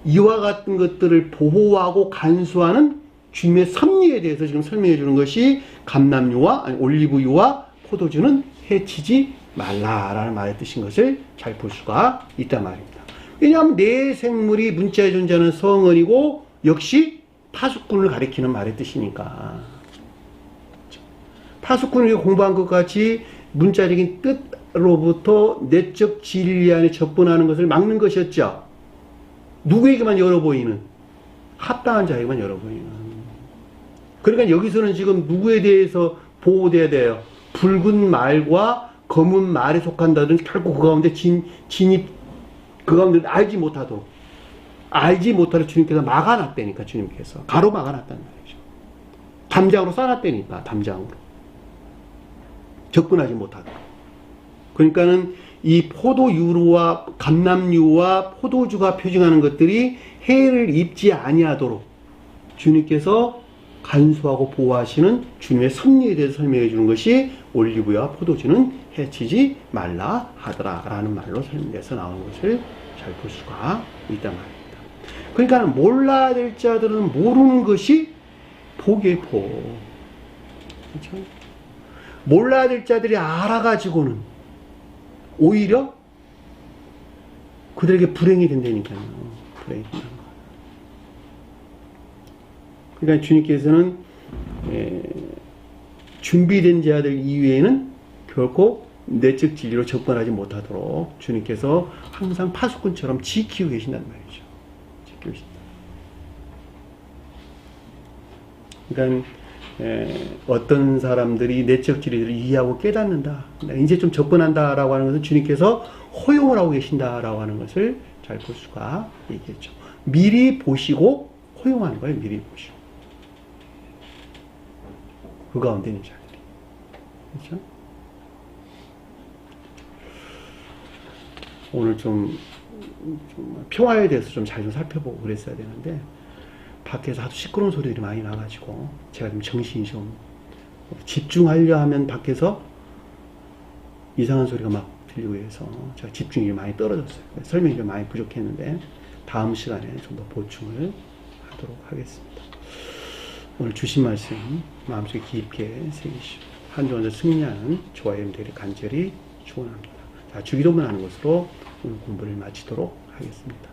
이와 같은 것들을 보호하고 간수하는 주님의 섭리에 대해서 지금 설명해 주는 것이 감람유와 올리브유와 포도주는 해치지 말라라는 말의 뜻인 것을 잘 볼 수가 있단 말입니다. 왜냐하면 내 생물이 문자에 존재하는 성언이고 역시 파수꾼을 가리키는 말의 뜻이니까. 파수꾼을 공부한 것 같이 문자적인 뜻로부터 내적 진리 안에 접근하는 것을 막는 것이었죠. 누구에게만 열어 보이는, 합당한 자에게만 열어 보이는. 그러니까 여기서는 지금 누구에 대해서 보호돼야 돼요? 붉은 말과 검은 말에 속한다든 결국 그 가운데 그 가운데 알지 못하도록 주님께서 막아놨다니까. 주님께서 가로 막아놨다는 말이죠. 담장으로 쌓아놨다니까. 담장으로 접근하지 못하도록. 그러니까는 이 포도유와 감람유와 포도주가 표징하는 것들이 해를 입지 아니하도록 주님께서 간수하고 보호하시는 주님의 섭리에 대해서 설명해 주는 것이 올리브유와 포도주는 해치지 말라 하더라 라는 말로 설명해서 나오는 것을 잘 볼 수가 있단 말입니다. 그러니까 몰라야 될 자들은 모르는 것이 복의 복. 그렇죠? 몰라야 될 자들이 알아가지고는 오히려 그들에게 불행이 된다니까요. 불행이 된다는 거예요. 그러니까 주님께서는 준비된 자들 이외에는 결코 내적 진리로 접근하지 못하도록 주님께서 항상 파수꾼처럼 지키고 계신다는 말이죠. 지키고 계신다. 그러니까 어떤 사람들이 내적 진리를 이해하고 깨닫는다, 이제 좀 접근한다라고 하는 것은 주님께서 허용을 하고 계신다라고 하는 것을 잘 볼 수가 있겠죠. 미리 보시고 허용하는 거예요. 미리 보시고. 그 가운데 있는 자들이. 그렇죠? 오늘 좀 평화에 대해서 좀 잘 좀 살펴보고 그랬어야 되는데, 밖에서 하도 시끄러운 소리들이 많이 나가지고, 제가 좀 정신이 좀 집중하려 하면 밖에서 이상한 소리가 막 들리고 해서 제가 집중이 많이 떨어졌어요. 설명이 좀 많이 부족했는데, 다음 시간에 좀 더 보충을 하도록 하겠습니다. 오늘 주신 말씀 마음속에 깊게 새기시고 한 주 완전 승리하는 저와 여러분들이 간절히 축원합니다. 자, 주기도문 하는 것으로 오늘 공부를 마치도록 하겠습니다.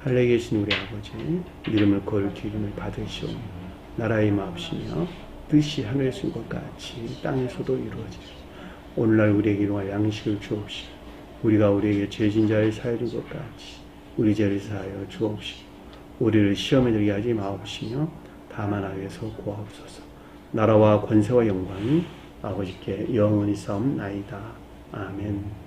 하늘에 계신 우리 아버지, 이름을 거룩히 이름을 받으시오. 나라의 마옵시며 뜻이 하늘에서 이룬 것 같이 땅에서도 이루어지리라. 오늘날 우리에게 일용할 양식을 주옵시고 우리가 우리에게 죄진 자를 사하여 준 것 같이 우리 죄를 사하여 주옵시고 우리를 시험에 들게 하지 마옵시며 다만 악에서 구하옵소서. 나라와 권세와 영광이 아버지께 영원히 싸움나이다. 아멘.